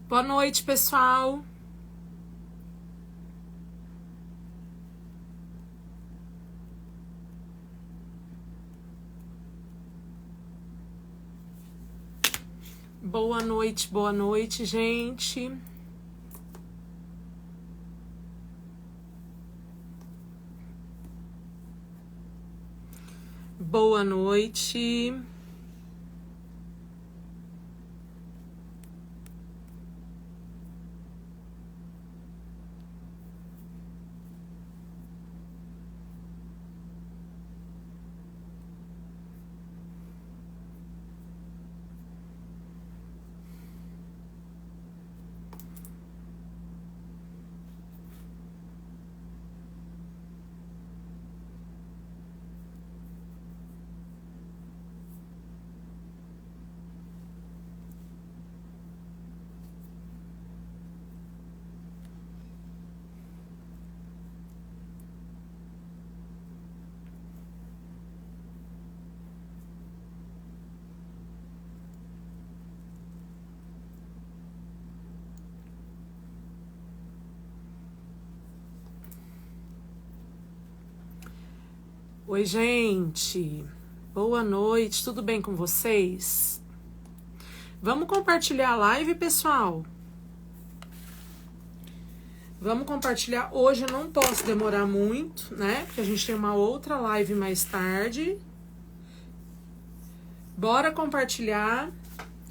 Boa noite, pessoal. Boa noite, gente. Boa noite. Oi, gente. Boa noite. Tudo bem com vocês? Vamos compartilhar a live, pessoal? Vamos compartilhar. Hoje eu não posso demorar muito, né? Porque a gente tem uma outra live mais tarde. Bora compartilhar.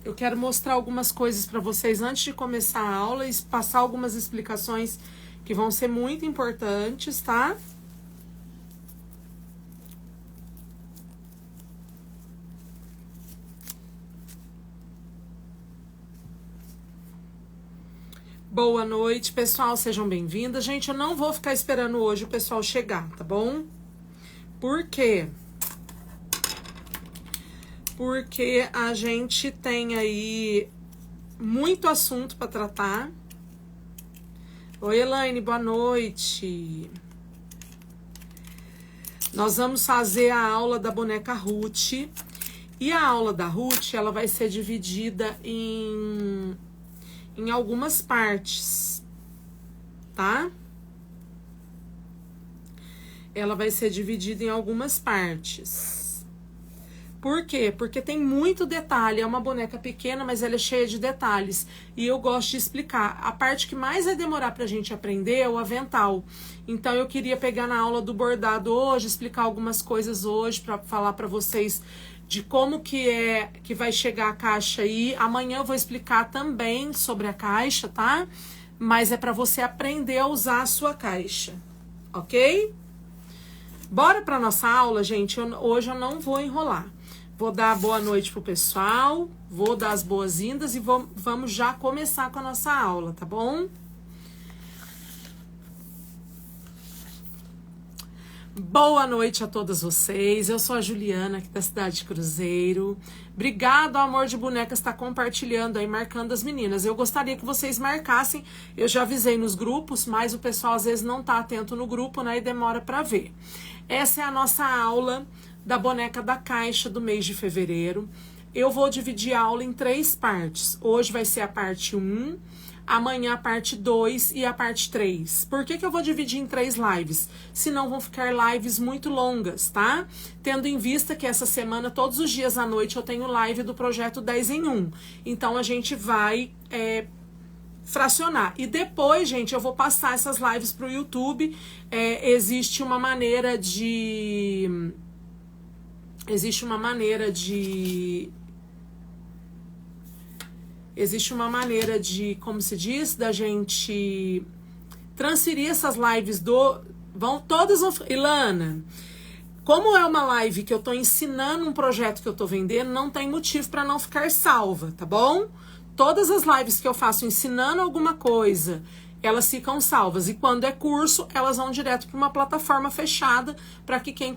Eu quero mostrar algumas coisas para vocês antes de começar a aula e passar algumas explicações que vão ser muito importantes, tá? Boa noite, pessoal, sejam bem-vindas. Gente, eu não vou ficar esperando hoje o pessoal chegar, tá bom? Por quê? Porque a gente tem aí muito assunto para tratar. Oi, Elaine, boa noite. Nós vamos fazer a aula da boneca Ruth. E a aula da Ruth, ela vai ser dividida em algumas partes, tá? Ela vai ser dividida em algumas partes. Por quê? Porque tem muito detalhe. É uma boneca pequena, mas ela é cheia de detalhes. E eu gosto de explicar. A parte que mais vai demorar pra gente aprender é o avental. Então eu queria pegar na aula do bordado hoje, explicar algumas coisas hoje pra falar pra vocês de como que vai chegar a caixa aí. Amanhã eu vou explicar também sobre a caixa, tá? Mas é pra você aprender a usar a sua caixa, ok? Bora pra nossa aula, gente. Hoje eu não vou enrolar. Vou dar boa noite pro pessoal, vou dar as boas-vindas e vamos já começar com a nossa aula, tá bom? Boa noite a todas vocês. Eu sou a Juliana, aqui da cidade de Cruzeiro. Obrigado, Amor de Bonecas, está compartilhando aí, marcando as meninas. Eu gostaria que vocês marcassem. Eu já avisei nos grupos, mas o pessoal às vezes não tá atento no grupo, né? E demora para ver. Essa é a nossa aula da boneca da caixa do mês de fevereiro. Eu vou dividir a aula em 3 partes. Hoje vai ser a parte 1. Amanhã a parte 2 e a parte 3. Por que eu vou dividir em 3 lives? Senão vão ficar lives muito longas, tá? Tendo em vista que essa semana, todos os dias à noite, eu tenho live do projeto 10 em 1. Então a gente vai fracionar. E depois, gente, eu vou passar essas lives pro YouTube. Existe uma maneira de... Existe uma maneira de, como se diz, da gente transferir essas lives todas vão... Ilana, como é uma live que eu tô ensinando um projeto que eu tô vendendo, não tem motivo para não ficar salva, tá bom? Todas as lives que eu faço ensinando alguma coisa, elas ficam salvas. E quando é curso, elas vão direto para uma plataforma fechada para que quem...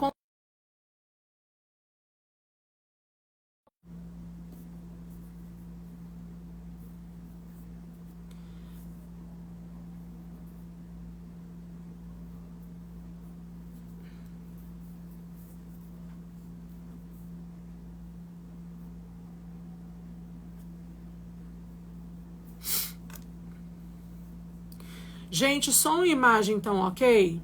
Gente, som e imagem estão ok?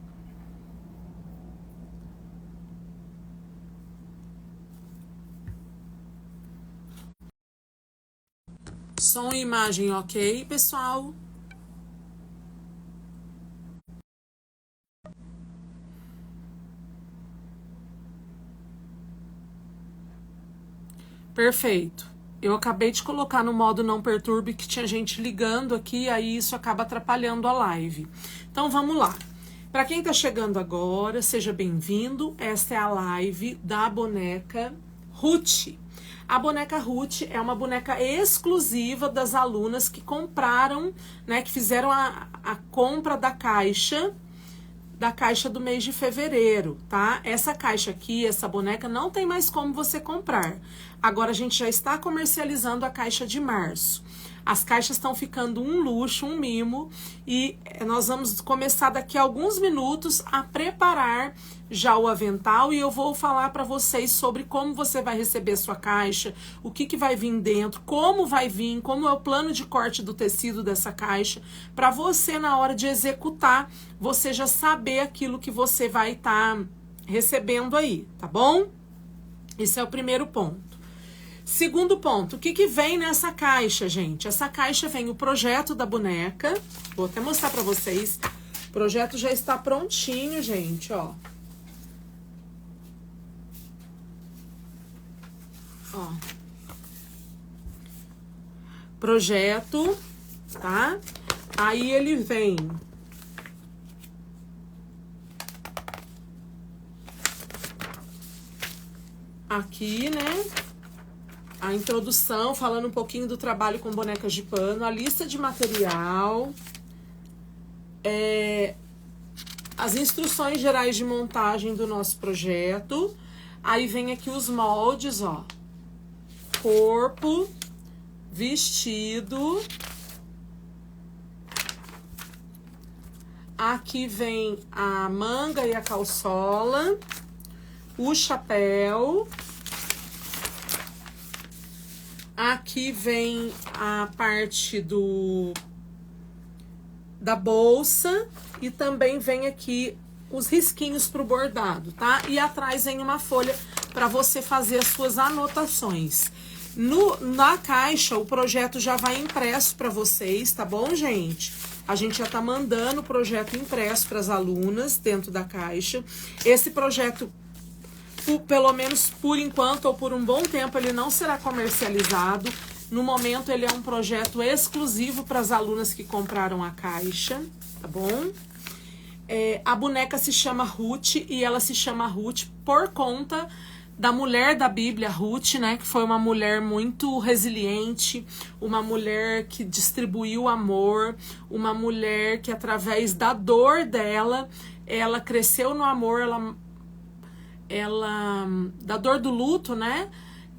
Som e imagem ok, pessoal? Perfeito. Eu acabei de colocar no modo não perturbe, que tinha gente ligando aqui, aí isso acaba atrapalhando a live. Então vamos lá. Para quem está chegando agora, seja bem-vindo. Esta é a live da boneca Ruth. A boneca Ruth é uma boneca exclusiva das alunas que compraram, né, que fizeram a compra da caixa do mês de fevereiro, tá? Essa caixa aqui, essa boneca, não tem mais como você comprar. Agora a gente já está comercializando a caixa de março. As caixas estão ficando um luxo, um mimo, e nós vamos começar daqui a alguns minutos a preparar já o avental, e eu vou falar para vocês sobre como você vai receber sua caixa, o que vai vir dentro, como vai vir, como é o plano de corte do tecido dessa caixa, para você, na hora de executar, você já saber aquilo que você vai estar recebendo aí, tá bom? Esse é o primeiro ponto. Segundo ponto, o que vem nessa caixa, gente? Essa caixa vem o projeto da boneca. Vou até mostrar pra vocês. O projeto já está prontinho, gente, ó. Ó. Projeto, tá? Aí ele vem aqui, né? A introdução, falando um pouquinho do trabalho com bonecas de pano, a lista de material, as instruções gerais de montagem do nosso projeto. Aí vem aqui os moldes, ó. Corpo, vestido. Aqui vem a manga e a calçola, o chapéu. Aqui vem a parte da bolsa e também vem aqui os risquinhos para o bordado, tá? E atrás vem uma folha para você fazer as suas anotações. Na caixa, o projeto já vai impresso para vocês, tá bom, gente? A gente já tá mandando o projeto impresso para as alunas dentro da caixa. Esse projeto, pelo menos por enquanto ou por um bom tempo, ele não será comercializado. No momento, ele é um projeto exclusivo para as alunas que compraram a caixa, tá bom? A boneca se chama Ruth, e ela se chama Ruth por conta da mulher da Bíblia, Ruth, né? Que foi uma mulher muito resiliente, uma mulher que distribuiu amor, uma mulher que, através da dor dela, ela cresceu no amor, da dor do luto, né?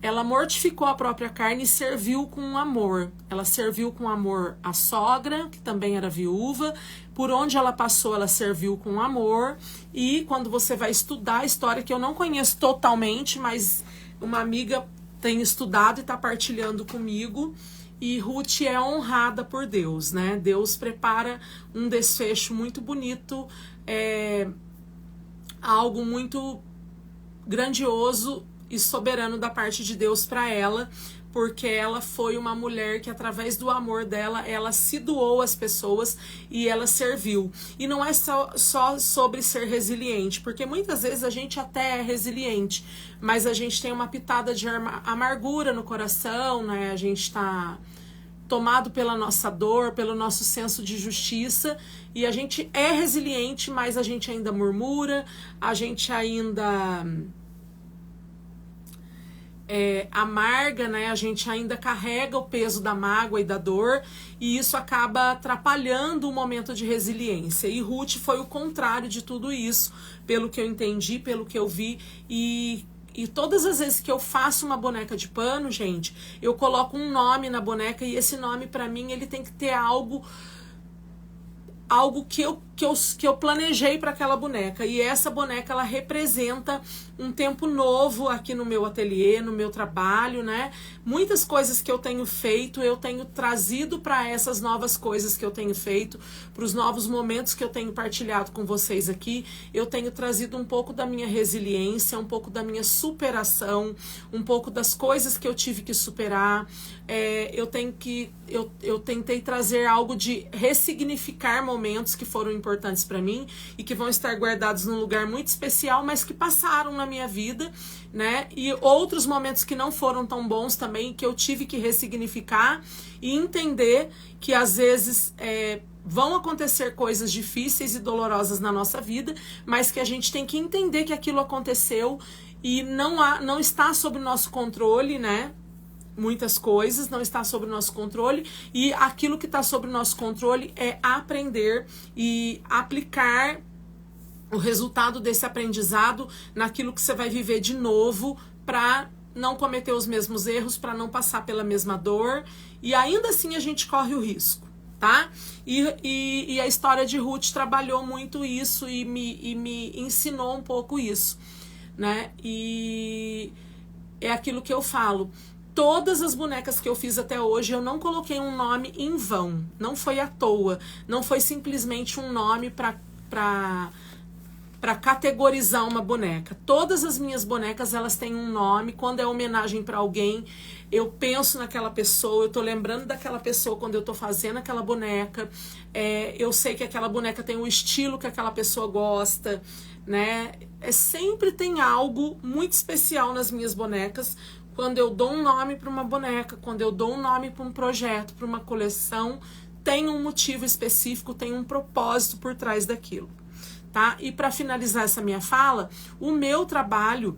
Ela mortificou a própria carne e serviu com amor. Ela serviu com amor a sogra, que também era viúva. Por onde ela passou, ela serviu com amor. E quando você vai estudar a história, que eu não conheço totalmente, mas uma amiga tem estudado e está partilhando comigo. E Ruth é honrada por Deus, né? Deus prepara um desfecho muito bonito, algo muito grandioso e soberano da parte de Deus para ela, porque ela foi uma mulher que, através do amor dela, ela se doou às pessoas e ela serviu. E não é só sobre ser resiliente, porque muitas vezes a gente até é resiliente, mas a gente tem uma pitada de amargura no coração, né? A gente tá tomado pela nossa dor, pelo nosso senso de justiça, e a gente é resiliente, mas a gente ainda murmura, a gente ainda amarga, né? A gente ainda carrega o peso da mágoa e da dor, e isso acaba atrapalhando o momento de resiliência. E Ruth foi o contrário de tudo isso, pelo que eu entendi, pelo que eu vi. E todas as vezes que eu faço uma boneca de pano, gente, eu coloco um nome na boneca, e esse nome, pra mim, ele tem que ter algo que eu planejei para aquela boneca. E essa boneca, ela representa um tempo novo aqui no meu ateliê, no meu trabalho, né? Muitas coisas que eu tenho feito, eu tenho trazido para essas novas coisas que eu tenho feito, para os novos momentos que eu tenho partilhado com vocês aqui. Eu tenho trazido um pouco da minha resiliência, um pouco da minha superação, um pouco das coisas que eu tive que superar. Eu tentei trazer algo de ressignificar momentos que foram importantes para mim e que vão estar guardados num lugar muito especial, mas que passaram na minha vida, né? E outros momentos que não foram tão bons também, que eu tive que ressignificar e entender que às vezes vão acontecer coisas difíceis e dolorosas na nossa vida, mas que a gente tem que entender que aquilo aconteceu e não está sob nosso controle, né? Muitas coisas não está sob o nosso controle, e aquilo que está sob o nosso controle é aprender e aplicar o resultado desse aprendizado naquilo que você vai viver de novo, para não cometer os mesmos erros, para não passar pela mesma dor, e ainda assim a gente corre o risco, tá? E a história de Ruth trabalhou muito isso e me ensinou um pouco isso, né? E é aquilo que eu falo. Todas as bonecas que eu fiz até hoje, eu não coloquei um nome em vão. Não foi à toa. Não foi simplesmente um nome para categorizar uma boneca. Todas as minhas bonecas, elas têm um nome. Quando é homenagem para alguém, eu penso naquela pessoa, eu tô lembrando daquela pessoa quando eu tô fazendo aquela boneca. Eu sei que aquela boneca tem um estilo que aquela pessoa gosta, né? Sempre tem algo muito especial nas minhas bonecas. Quando eu dou um nome para uma boneca, quando eu dou um nome para um projeto, para uma coleção, tem um motivo específico, tem um propósito por trás daquilo, tá? E para finalizar essa minha fala, o meu trabalho,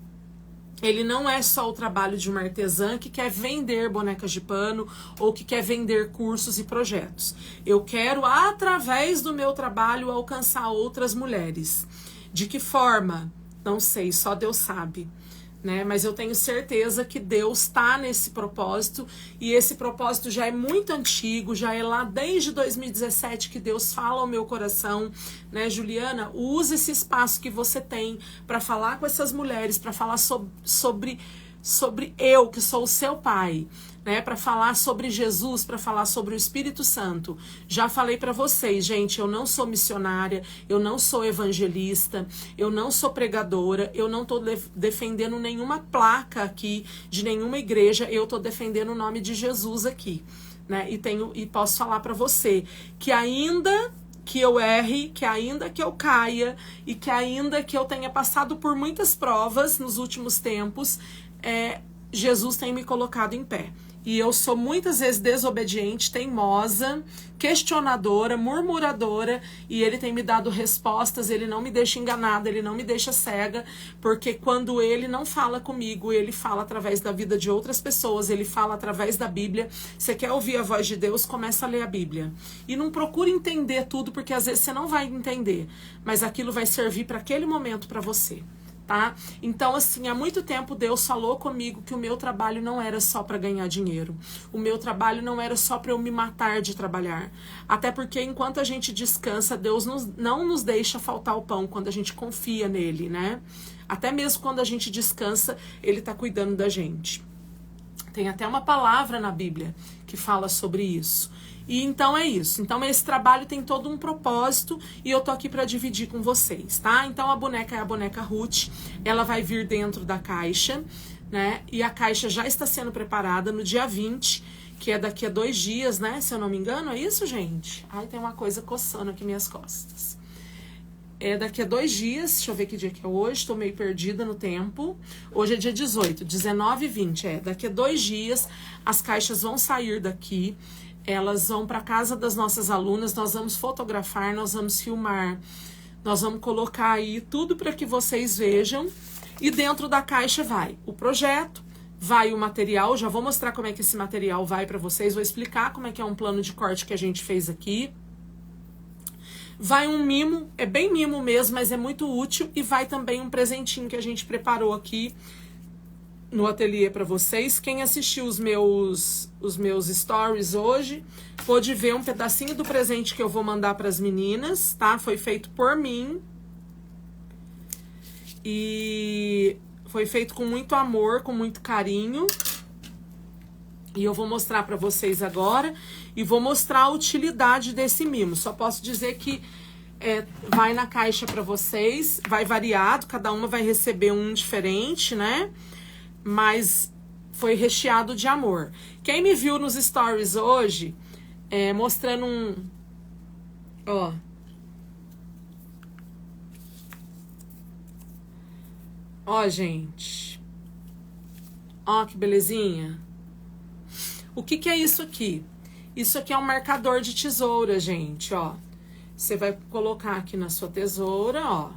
ele não é só o trabalho de uma artesã que quer vender bonecas de pano ou que quer vender cursos e projetos. Eu quero, através do meu trabalho, alcançar outras mulheres. De que forma? Não sei, só Deus sabe. Né? Mas eu tenho certeza que Deus está nesse propósito, e esse propósito já é muito antigo, já é lá desde 2017 que Deus fala ao meu coração, né, Juliana? Use esse espaço que você tem para falar com essas mulheres, para falar sobre eu, que sou o seu pai, né, para falar sobre Jesus, para falar sobre o Espírito Santo. Já falei para vocês, gente, eu não sou missionária, eu não sou evangelista, eu não sou pregadora, eu não estou defendendo nenhuma placa aqui de nenhuma igreja, eu estou defendendo o nome de Jesus aqui, né? E posso falar para você que ainda que eu erre, que ainda que eu caia e que ainda que eu tenha passado por muitas provas nos últimos tempos, Jesus tem me colocado em pé. E eu sou muitas vezes desobediente, teimosa, questionadora, murmuradora, e ele tem me dado respostas, ele não me deixa enganada, ele não me deixa cega, porque quando ele não fala comigo, ele fala através da vida de outras pessoas, ele fala através da Bíblia. Você quer ouvir a voz de Deus? Começa a ler a Bíblia. E não procure entender tudo, porque às vezes você não vai entender, mas aquilo vai servir para aquele momento para você. Tá? Então, assim, há muito tempo Deus falou comigo que o meu trabalho não era só para ganhar dinheiro. O meu trabalho não era só para eu me matar de trabalhar. Até porque enquanto a gente descansa, Deus não nos deixa faltar o pão quando a gente confia nele, né? Até mesmo quando a gente descansa, ele tá cuidando da gente. Tem até uma palavra na Bíblia que fala sobre isso. E então é isso. Então esse trabalho tem todo um propósito e eu tô aqui para dividir com vocês, tá? Então a boneca é a boneca Ruth. Ela vai vir dentro da caixa, né? E a caixa já está sendo preparada no dia 20, que é daqui a 2 dias, né? Se eu não me engano, é isso, gente? Ai, tem uma coisa coçando aqui minhas costas. É daqui a 2 dias, deixa eu ver que dia que é hoje, tô meio perdida no tempo. Hoje é dia 18, 19 e 20, daqui a 2 dias as caixas vão sair daqui, elas vão para casa das nossas alunas, nós vamos fotografar, nós vamos filmar, nós vamos colocar aí tudo para que vocês vejam, e dentro da caixa vai o projeto, vai o material, já vou mostrar como é que esse material vai para vocês, vou explicar como é que é um plano de corte que a gente fez aqui. Vai um mimo, é bem mimo mesmo, mas é muito útil, e vai também um presentinho que a gente preparou aqui, no ateliê para vocês. Quem assistiu os meus stories hoje pôde ver um pedacinho do presente que eu vou mandar para as meninas, tá? Foi feito por mim e foi feito com muito amor, com muito carinho. E eu vou mostrar para vocês agora e vou mostrar a utilidade desse mimo. Só posso dizer que vai na caixa para vocês, vai variado, cada uma vai receber um diferente, né? Mas foi recheado de amor. Quem me viu nos stories hoje, mostrando ó. Ó, gente. Ó, que belezinha. O que é isso aqui? Isso aqui é um marcador de tesoura, gente, ó. Você vai colocar aqui na sua tesoura, ó.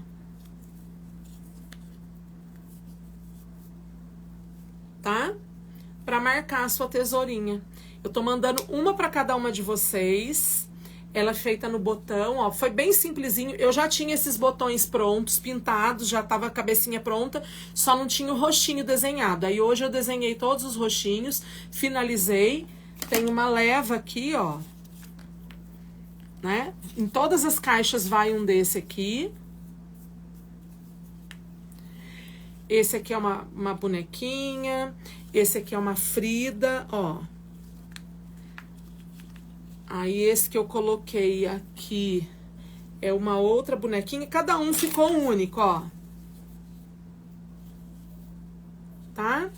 Tá? Pra marcar a sua tesourinha. Eu tô mandando uma pra cada uma de vocês. Ela é feita no botão, ó. Foi bem simplesinho. Eu já tinha esses botões prontos, pintados, já tava a cabecinha pronta, só não tinha o rostinho desenhado. Aí hoje eu desenhei todos os rostinhos, finalizei. Tem uma leva aqui, ó. Né? Em todas as caixas vai um desse aqui. Esse aqui é uma bonequinha. Esse aqui é uma Frida, ó. Aí esse que eu coloquei aqui é uma outra bonequinha. Cada um ficou único, ó. Tá?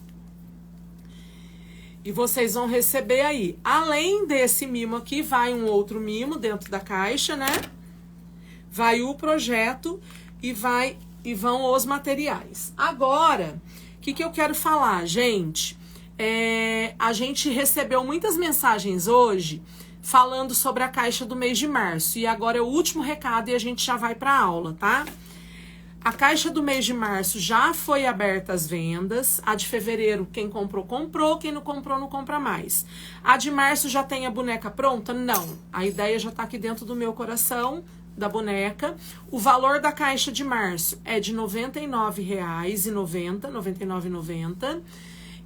E vocês vão receber aí. Além desse mimo aqui, vai um outro mimo dentro da caixa, né? Vai o projeto e vão os materiais. Agora, o que eu quero falar, gente? A gente recebeu muitas mensagens hoje falando sobre a caixa do mês de março. E agora é o último recado e a gente já vai para a aula, tá? A caixa do mês de março já foi aberta às vendas. A de fevereiro, quem comprou, comprou. Quem não comprou, não compra mais. A de março já tem a boneca pronta? Não. A ideia já tá aqui dentro do meu coração, da boneca. O valor da caixa de março é de R$ 99,90, R$ 99,90.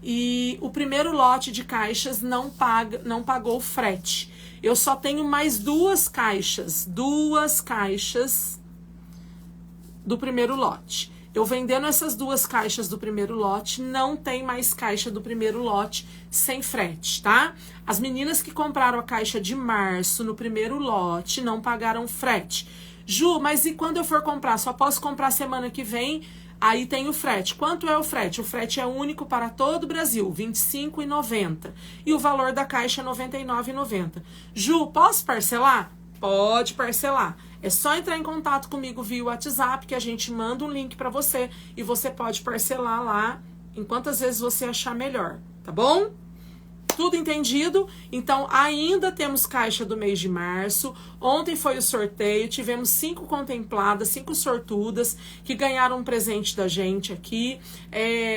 E o primeiro lote de caixas não pagou frete. Eu só tenho mais duas caixas do primeiro lote. Eu vendendo essas duas caixas do primeiro lote, não tem mais caixa do primeiro lote sem frete, tá? As meninas que compraram a caixa de março no primeiro lote não pagaram frete. Ju, mas e quando eu for comprar? Só posso comprar semana que vem? Aí tem o frete. Quanto é o frete? O frete é único para todo o Brasil, R$ 25,90. E o valor da caixa é R$ 99,90. Ju, posso parcelar? Pode parcelar. É só entrar em contato comigo via WhatsApp que a gente manda um link para você e você pode parcelar lá em quantas vezes você achar melhor, tá bom? Tudo entendido? Então, ainda temos caixa do mês de março. Ontem foi o sorteio, tivemos 5 contempladas, 5 sortudas que ganharam um presente da gente aqui.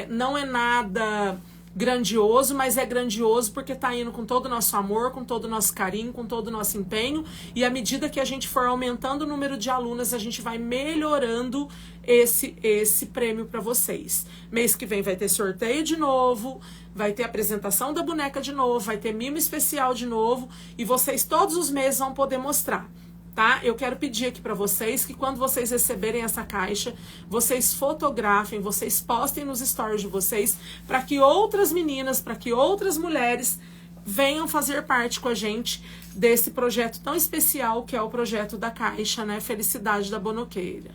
Não é nada grandioso, mas é grandioso porque tá indo com todo o nosso amor, com todo o nosso carinho, com todo o nosso empenho. E à medida que a gente for aumentando o número de alunas, a gente vai melhorando esse prêmio para vocês. Mês que vem vai ter sorteio de novo, vai ter apresentação da boneca de novo, vai ter mimo especial de novo e vocês todos os meses vão poder mostrar, tá? Eu quero pedir aqui para vocês que quando vocês receberem essa caixa, vocês fotografem, vocês postem nos stories de vocês para que outras meninas, para que outras mulheres venham fazer parte com a gente desse projeto tão especial que é o projeto da caixa, né? Felicidade da Bonequeira.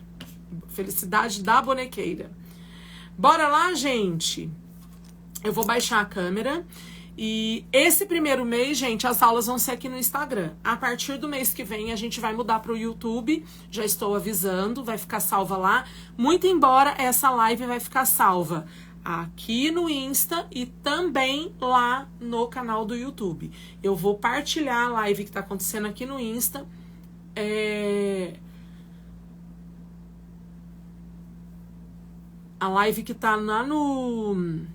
Felicidade da Bonequeira. Bora lá, gente? Eu vou baixar a câmera. E esse primeiro mês, gente, as aulas vão ser aqui no Instagram. A partir do mês que vem, a gente vai mudar para o YouTube. Já estou avisando, vai ficar salva lá. Muito embora essa live vai ficar salva aqui no Insta e também lá no canal do YouTube. Eu vou partilhar a live que está acontecendo aqui no Insta. A live que tá lá no...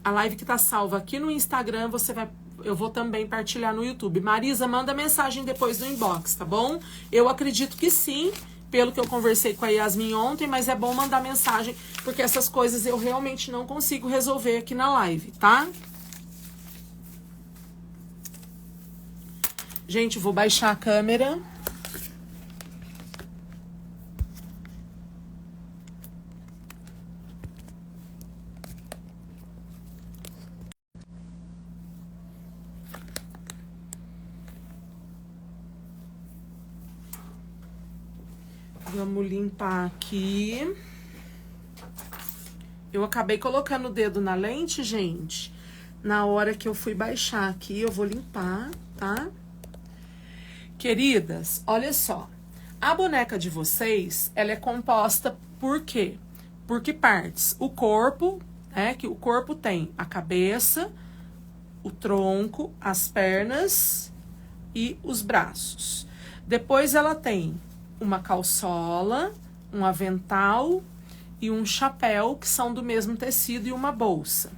A live que tá salva aqui no Instagram, eu vou também partilhar no YouTube. Marisa, manda mensagem depois no inbox, tá bom? Eu acredito que sim, pelo que eu conversei com a Yasmin ontem, mas é bom mandar mensagem, porque essas coisas eu realmente não consigo resolver aqui na live, tá? Gente, vou baixar a câmera. Vamos limpar aqui. Eu acabei colocando o dedo na lente, gente. Na hora que eu fui baixar aqui, eu vou limpar, tá? Queridas, olha só. A boneca de vocês, ela é composta por quê? Por que partes? O corpo, né? Que o corpo tem a cabeça, o tronco, as pernas e os braços. Depois ela tem uma calçola, um avental e um chapéu, que são do mesmo tecido, e uma bolsa.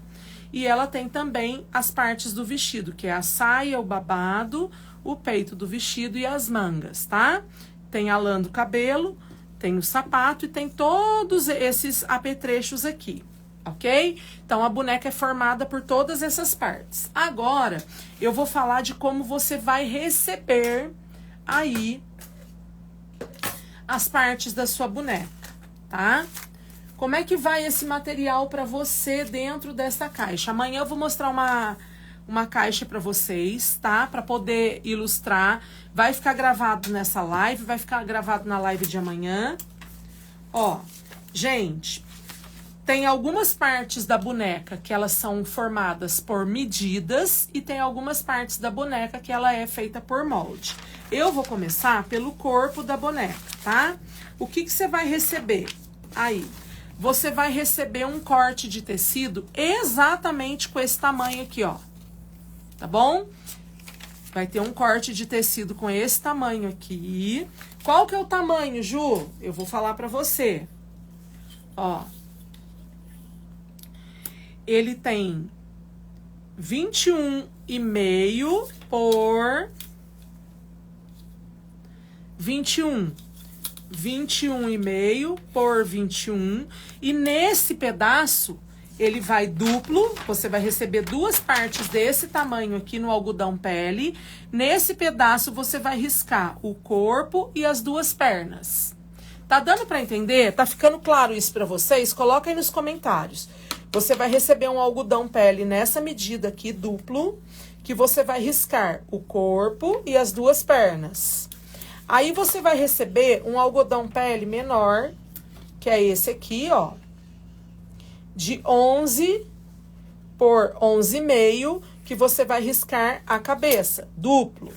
E ela tem também as partes do vestido, que é a saia, o babado, o peito do vestido e as mangas, tá? Tem a lã do cabelo, tem o sapato e tem todos esses apetrechos aqui, ok? Então, a boneca é formada por todas essas partes. Agora, eu vou falar de como você vai receber aí as partes da sua boneca, tá? Como é que vai esse material para você dentro dessa caixa? Amanhã eu vou mostrar uma caixa para vocês, tá? Para poder ilustrar. Vai ficar gravado nessa live, vai ficar gravado na live de amanhã. Ó, gente, tem algumas partes da boneca que elas são formadas por medidas e tem algumas partes da boneca que ela é feita por molde. Eu vou começar pelo corpo da boneca, tá? O que você vai receber aí? Você vai receber um corte de tecido exatamente com esse tamanho aqui, ó. Tá bom? Vai ter um corte de tecido com esse tamanho aqui. Qual que é o tamanho, Ju? Eu vou falar pra você. Ó. Ele tem 21,5 por 21. 21,5 por 21. E nesse pedaço, ele vai duplo. Você vai receber duas partes desse tamanho aqui no algodão pele. Nesse pedaço, você vai riscar o corpo e as duas pernas. Tá dando pra entender? Tá ficando claro isso pra vocês? Coloca aí nos comentários. Você vai receber um algodão pele nessa medida aqui, duplo, que você vai riscar o corpo e as duas pernas. Aí você vai receber um algodão pele menor, que é esse aqui, ó, de 11 por 11,5, que você vai riscar a cabeça, duplo.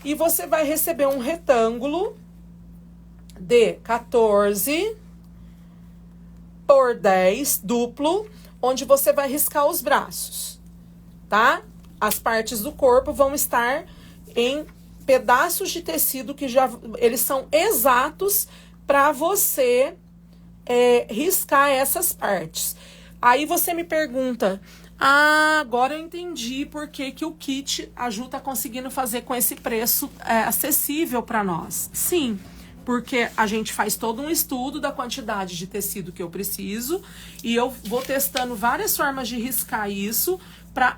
E você vai receber um retângulo de 14 por 10, duplo, onde você vai riscar os braços, tá? As partes do corpo vão estar em pedaços de tecido que já eles são exatos para você riscar essas partes. Aí você me pergunta, agora eu entendi por que que o kit a Ju tá conseguindo fazer com esse preço acessível para nós. Sim, porque a gente faz todo um estudo da quantidade de tecido que eu preciso e eu vou testando várias formas de riscar isso para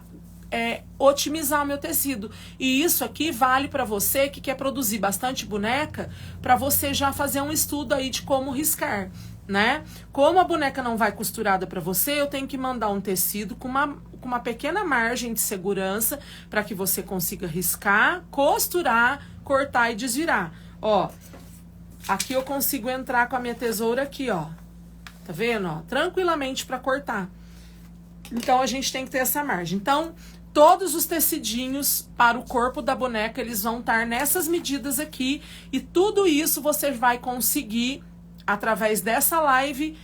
otimizar o meu tecido. E isso aqui vale para você que quer produzir bastante boneca, para você já fazer um estudo aí de como riscar, né? Como a boneca não vai costurada para você, eu tenho que mandar um tecido com uma pequena margem de segurança para que você consiga riscar, costurar, cortar e desvirar. Ó, aqui eu consigo entrar com a minha tesoura aqui, ó. Tá vendo, ó? Tranquilamente para cortar. Então, a gente tem que ter essa margem. Então, todos os tecidinhos para o corpo da boneca, eles vão estar nessas medidas aqui. E tudo isso você vai conseguir, através dessa live,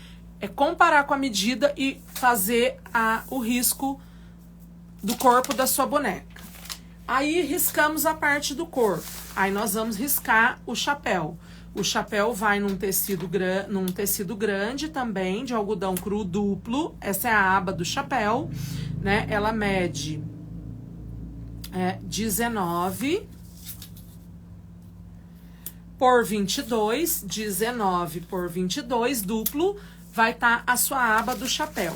comparar com a medida e fazer o risco do corpo da sua boneca. Aí, riscamos a parte do corpo. Aí, nós vamos riscar o chapéu. O chapéu vai num tecido grande também, de algodão cru duplo. Essa é a aba do chapéu, né? Ela mede 19 por 22, 19 por 22, duplo, vai estar a sua aba do chapéu.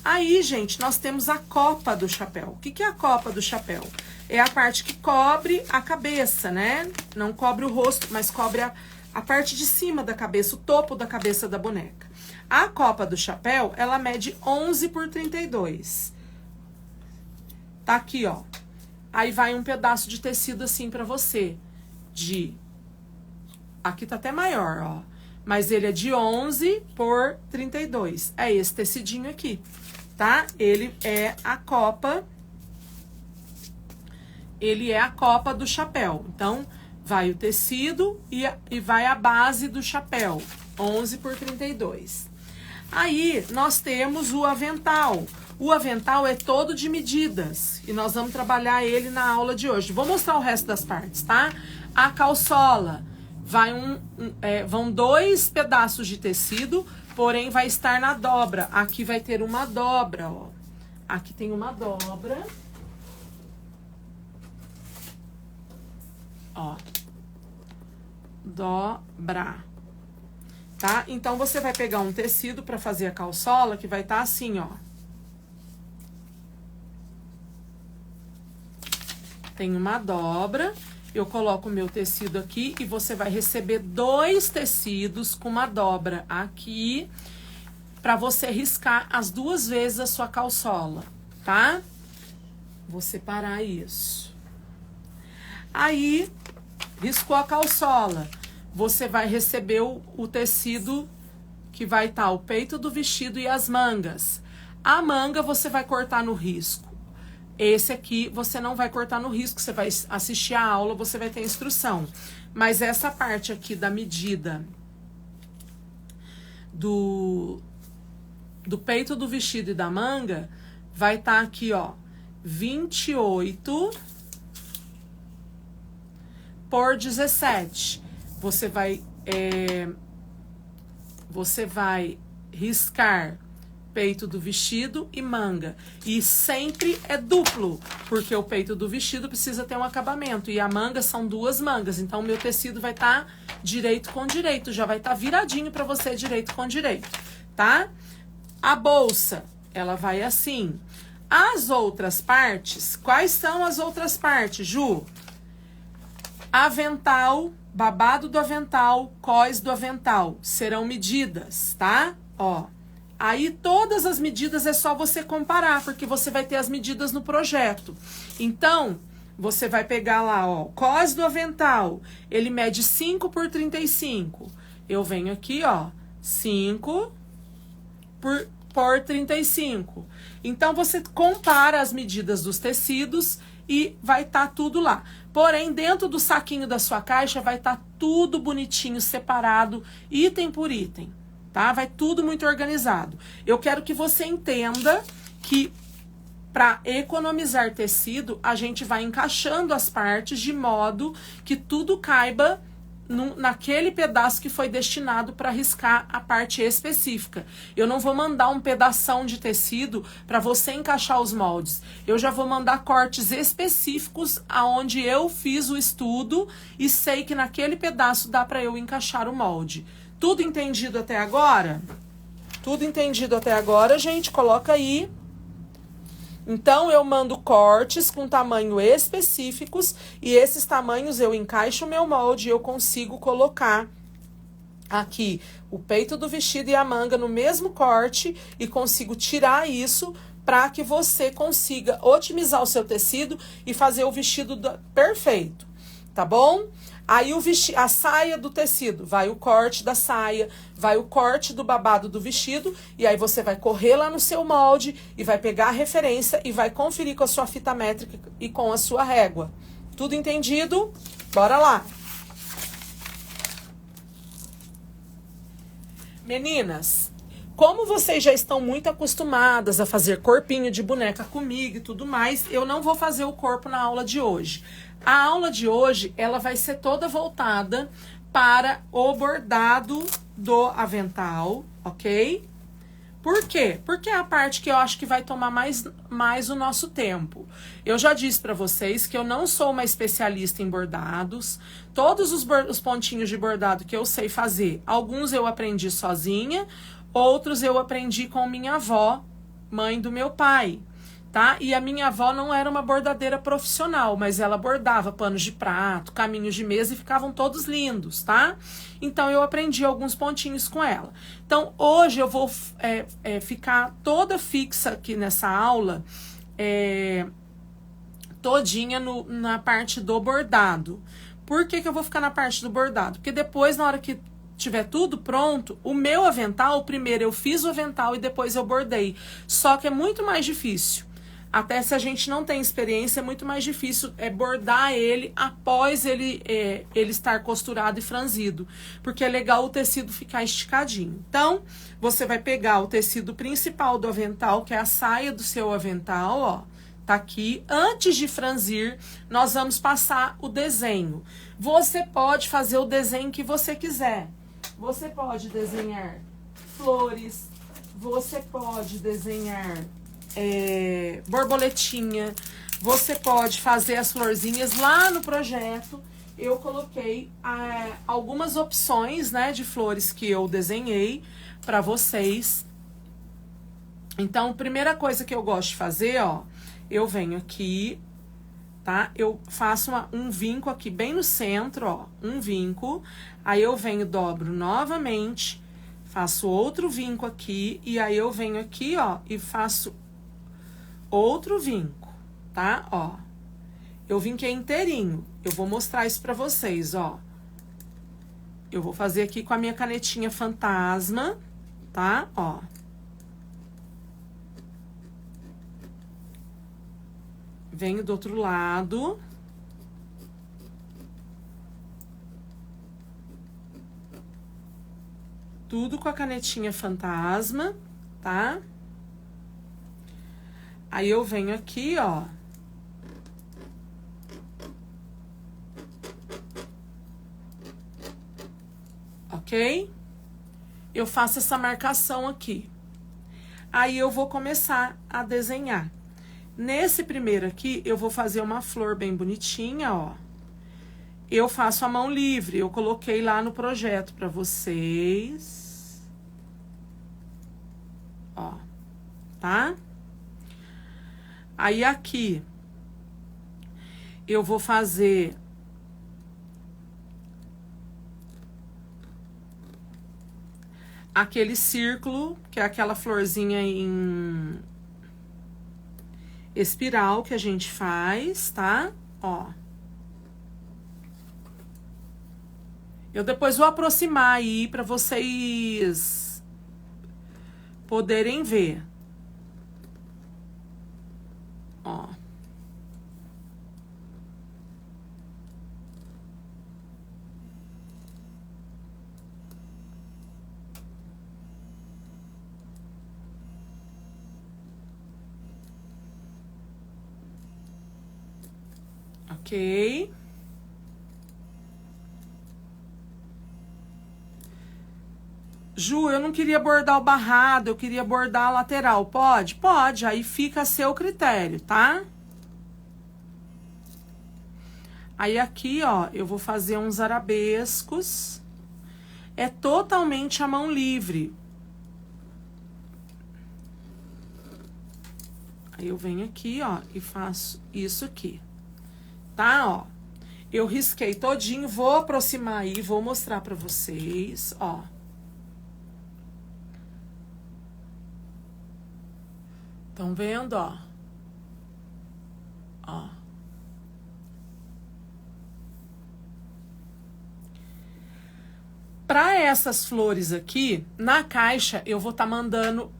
Aí, gente, nós temos a copa do chapéu. O que que é a copa do chapéu? É a parte que cobre a cabeça, né? Não cobre o rosto, mas cobre a parte de cima da cabeça, o topo da cabeça da boneca. A copa do chapéu, ela mede 11 por 32. Tá aqui, ó. Aí vai um pedaço de tecido assim pra você. Aqui tá até maior, ó. Mas ele é de 11 por 32. É esse tecidinho aqui, tá? Ele é a copa. Ele é a copa do chapéu. Então, vai o tecido e vai a base do chapéu. 11 por 32. Aí, nós temos o avental. O avental é todo de medidas. E nós vamos trabalhar ele na aula de hoje. Vou mostrar o resto das partes, tá? A calçola. Vão 2 pedaços de tecido, porém vai estar na dobra. Aqui vai ter uma dobra, ó. Aqui tem uma dobra. Ó. Dobra. Tá? Então, você vai pegar um tecido pra fazer a calçola, que vai estar assim, ó. Tem uma dobra. Eu coloco o meu tecido aqui e você vai receber 2 tecidos com uma dobra aqui para você riscar as 2 vezes a sua calçola, tá? Vou separar isso. Aí, riscou a calçola. Você vai receber o tecido que vai estar o peito do vestido e as mangas. A manga você vai cortar no risco. Esse aqui você não vai cortar no risco, você vai assistir a aula, você vai ter instrução. Mas essa parte aqui da medida do peito do vestido e da manga, vai estar aqui, ó, 28 por 17. Você vai riscar peito do vestido e manga. E sempre é duplo, porque o peito do vestido precisa ter um acabamento. E a manga são 2 mangas. Então, o meu tecido vai estar direito com direito. Já vai estar viradinho para você direito com direito, tá? A bolsa, ela vai assim. As outras partes, quais são as outras partes, Ju? Avental, babado do avental, cós do avental. Serão medidas, tá? Ó. Aí, todas as medidas é só você comparar, porque você vai ter as medidas no projeto. Então, você vai pegar lá, ó, cós do avental, ele mede 5 por 35. Eu venho aqui, ó, 5 por 35. Então, você compara as medidas dos tecidos e vai estar tudo lá. Porém, dentro do saquinho da sua caixa, vai estar tudo bonitinho, separado, item por item. Tá? Vai tudo muito organizado. Eu quero que você entenda que para economizar tecido, a gente vai encaixando as partes de modo que tudo caiba naquele pedaço que foi destinado para riscar a parte específica. Eu não vou mandar um pedação de tecido para você encaixar os moldes. Eu já vou mandar cortes específicos aonde eu fiz o estudo e sei que naquele pedaço dá para eu encaixar o molde. Tudo entendido até agora? Tudo entendido até agora, gente? Coloca aí. Então, eu mando cortes com tamanho específicos e esses tamanhos eu encaixo o meu molde e eu consigo colocar aqui o peito do vestido e a manga no mesmo corte e consigo tirar isso para que você consiga otimizar o seu tecido e fazer o vestido perfeito, tá bom? Aí a saia do tecido, vai o corte da saia, vai o corte do babado do vestido, e aí você vai correr lá no seu molde e vai pegar a referência e vai conferir com a sua fita métrica e com a sua régua. Tudo entendido? Bora lá! Meninas, como vocês já estão muito acostumadas a fazer corpinho de boneca comigo e tudo mais, eu não vou fazer o corpo na aula de hoje. A aula de hoje, ela vai ser toda voltada para o bordado do avental, ok? Por quê? Porque é a parte que eu acho que vai tomar mais o nosso tempo. Eu já disse para vocês que eu não sou uma especialista em bordados. Todos os pontinhos de bordado que eu sei fazer, alguns eu aprendi sozinha, outros eu aprendi com minha avó, mãe do meu pai. Tá? E a minha avó não era uma bordadeira profissional, mas ela bordava panos de prato, caminhos de mesa e ficavam todos lindos, tá? Então eu aprendi alguns pontinhos com ela. Então hoje eu vou ficar toda fixa aqui nessa aula, todinha na parte do bordado. Por que eu vou ficar na parte do bordado? Porque depois, na hora que tiver tudo pronto, o meu avental, primeiro eu fiz o avental e depois eu bordei. Só que é muito mais difícil. Até se a gente não tem experiência, é muito mais difícil bordar ele após ele estar costurado e franzido. Porque é legal o tecido ficar esticadinho. Então, você vai pegar o tecido principal do avental, que é a saia do seu avental, ó. Tá aqui. Antes de franzir, nós vamos passar o desenho. Você pode fazer o desenho que você quiser. Você pode desenhar flores, você pode desenhar borboletinha, você pode fazer as florzinhas. Lá no projeto eu coloquei algumas opções, né, de flores que eu desenhei para vocês. Então, primeira coisa que eu gosto de fazer, ó, eu venho aqui, tá? Eu faço um vinco aqui bem no centro, ó, um vinco. Aí eu venho, dobro novamente, faço outro vinco aqui, e aí eu venho aqui, ó, e faço outro vinco, tá? Ó, eu vinquei inteirinho. Eu vou mostrar isso pra vocês, ó. Eu vou fazer aqui com a minha canetinha fantasma, tá? Ó. Venho do outro lado. Tudo com a canetinha fantasma, tá? Aí eu venho aqui, ó. Ok? Eu faço essa marcação aqui. Aí eu vou começar a desenhar. Nesse primeiro aqui, eu vou fazer uma flor bem bonitinha, ó. Eu faço a mão livre, eu coloquei lá no projeto pra vocês. Ó, tá? Aí aqui, eu vou fazer aquele círculo, que é aquela florzinha em espiral que a gente faz, tá? Ó. Eu depois vou aproximar aí pra vocês poderem ver. Ó. Ok. Ju, eu não queria bordar o barrado, eu queria bordar a lateral. Pode? Pode, aí fica a seu critério, tá? Aí aqui, ó, eu vou fazer uns arabescos. É totalmente a mão livre. Aí eu venho aqui, ó, e faço isso aqui. Tá, ó? Eu risquei todinho, vou aproximar aí, vou mostrar pra vocês, ó. Estão vendo, ó? Ó. Para essas flores aqui, na caixa eu vou estar mandando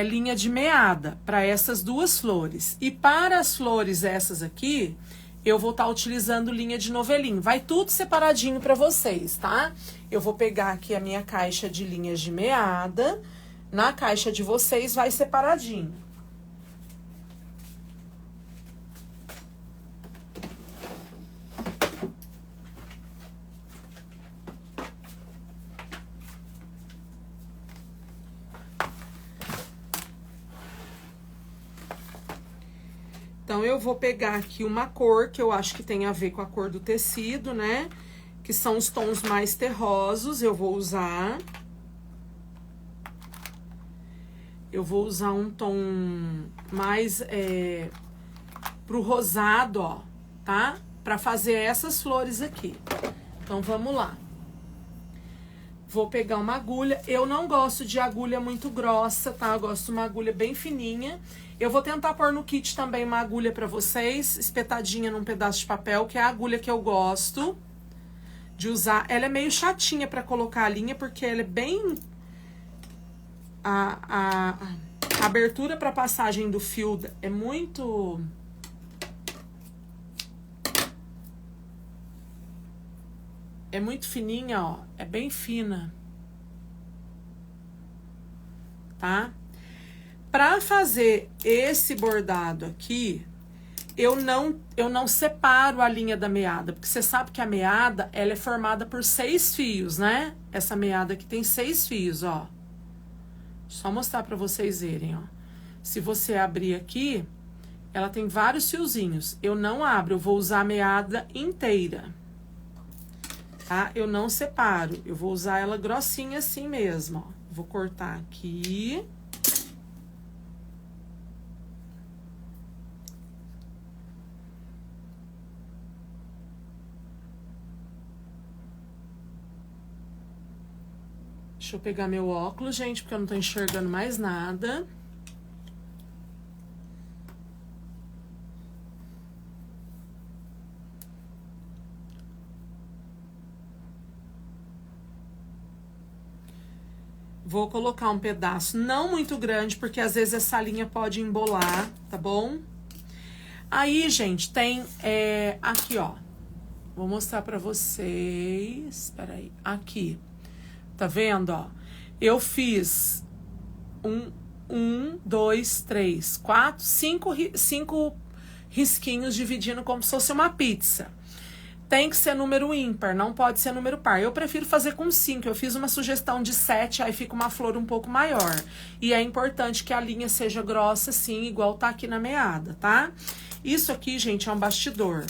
linha de meada para essas duas flores. E para as flores essas aqui, eu vou estar utilizando linha de novelinho. Vai tudo separadinho para vocês, tá? Eu vou pegar aqui a minha caixa de linhas de meada. Na caixa de vocês vai separadinho. Então, eu vou pegar aqui uma cor que eu acho que tem a ver com a cor do tecido, né? Que são os tons mais terrosos, eu vou usar. Eu vou usar um tom mais pro rosado, ó, tá? Pra fazer essas flores aqui. Então, vamos lá. Vou pegar uma agulha. Eu não gosto de agulha muito grossa, tá? Eu gosto de uma agulha bem fininha. Eu vou tentar pôr no kit também uma agulha pra vocês, espetadinha num pedaço de papel, que é a agulha que eu gosto de usar. Ela é meio chatinha pra colocar a linha, porque ela é bem... A abertura pra passagem do fio é muito... É muito fininha, ó. É bem fina. Tá? Pra fazer esse bordado aqui, eu não separo a linha da meada. Porque você sabe que a meada, ela é formada por 6 fios, né? Essa meada aqui tem 6 fios, ó. Só mostrar pra vocês verem, ó. Se você abrir aqui, ela tem vários fiozinhos. Eu não abro, eu vou usar a meada inteira. Tá? Eu não separo, eu vou usar ela grossinha assim mesmo, ó. Vou cortar aqui. Deixa eu pegar meu óculos, gente, porque eu não tô enxergando mais nada. Vou colocar um pedaço não muito grande, porque às vezes essa linha pode embolar, tá bom? Aí, gente, tem aqui, ó. Vou mostrar pra vocês. Espera aí. Aqui. Tá vendo, ó? Eu fiz 2, 3, 4, 5 risquinhos dividindo como se fosse uma pizza. Tem que ser número ímpar, não pode ser número par. Eu prefiro fazer com 5. Eu fiz uma sugestão de 7, aí fica uma flor um pouco maior. E é importante que a linha seja grossa, assim, igual tá aqui na meada, tá? Isso aqui, gente, é um bastidor.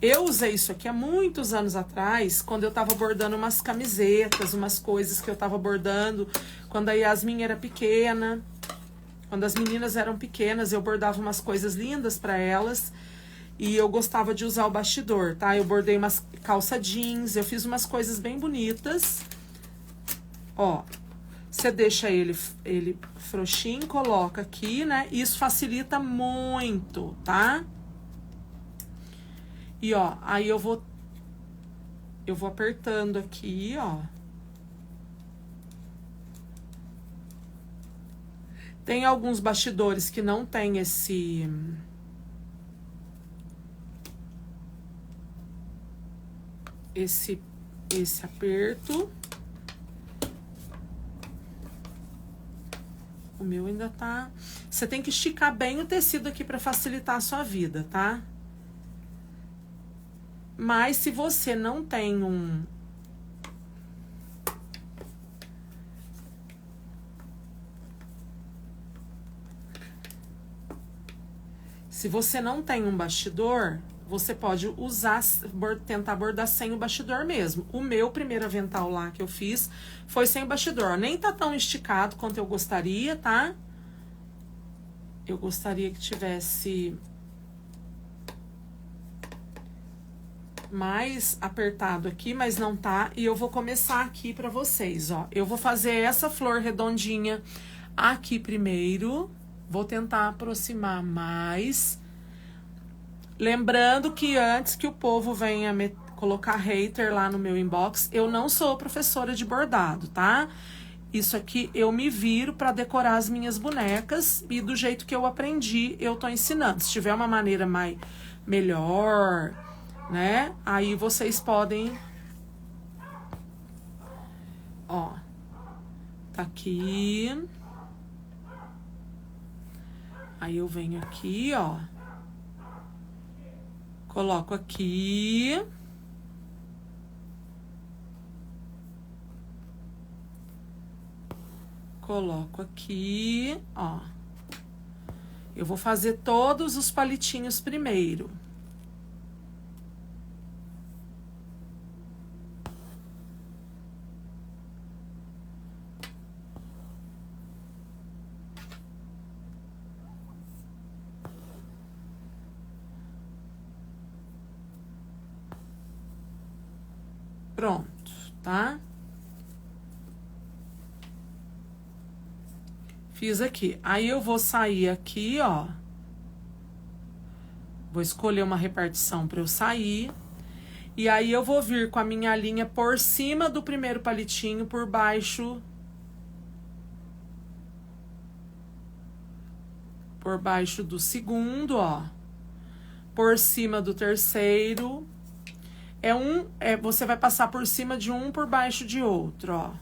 Eu usei isso aqui há muitos anos atrás, quando eu tava bordando umas camisetas, umas coisas que eu tava bordando, quando a Yasmin era pequena, quando as meninas eram pequenas, eu bordava umas coisas lindas pra elas. E eu gostava de usar o bastidor, tá? Eu bordei umas calça jeans, eu fiz umas coisas bem bonitas. Ó, você deixa ele frouxinho, coloca aqui, né? Isso facilita muito, tá? E, ó, aí eu vou apertando aqui, ó. Tem alguns bastidores que não tem esse aperto. O meu ainda tá... Você tem que esticar bem o tecido aqui pra facilitar a sua vida, tá? Mas se você não tem Se você não tem um bastidor, você pode usar, tentar bordar sem o bastidor mesmo. O meu primeiro avental lá que eu fiz foi sem bastidor. Nem tá tão esticado quanto eu gostaria, tá? Eu gostaria que tivesse mais apertado aqui, mas não tá. E eu vou começar aqui pra vocês, ó. Eu vou fazer essa flor redondinha aqui primeiro. Vou tentar aproximar mais. Lembrando que antes que o povo venha colocar hater lá no meu inbox, eu não sou professora de bordado, tá? Isso aqui eu me viro pra decorar as minhas bonecas e do jeito que eu aprendi, eu tô ensinando. Se tiver uma maneira melhor, né? Aí vocês podem... Ó, tá aqui... Aí eu venho aqui, ó. Coloco aqui. Coloco aqui, ó. Eu vou fazer todos os palitinhos primeiro. Pronto, tá? Fiz aqui. Aí, eu vou sair aqui, ó. Vou escolher uma repartição para eu sair. E aí, eu vou vir com a minha linha por cima do primeiro palitinho, por baixo. Por baixo do segundo, ó. Por cima do terceiro. Você vai passar por cima de um, por baixo de outro, ó.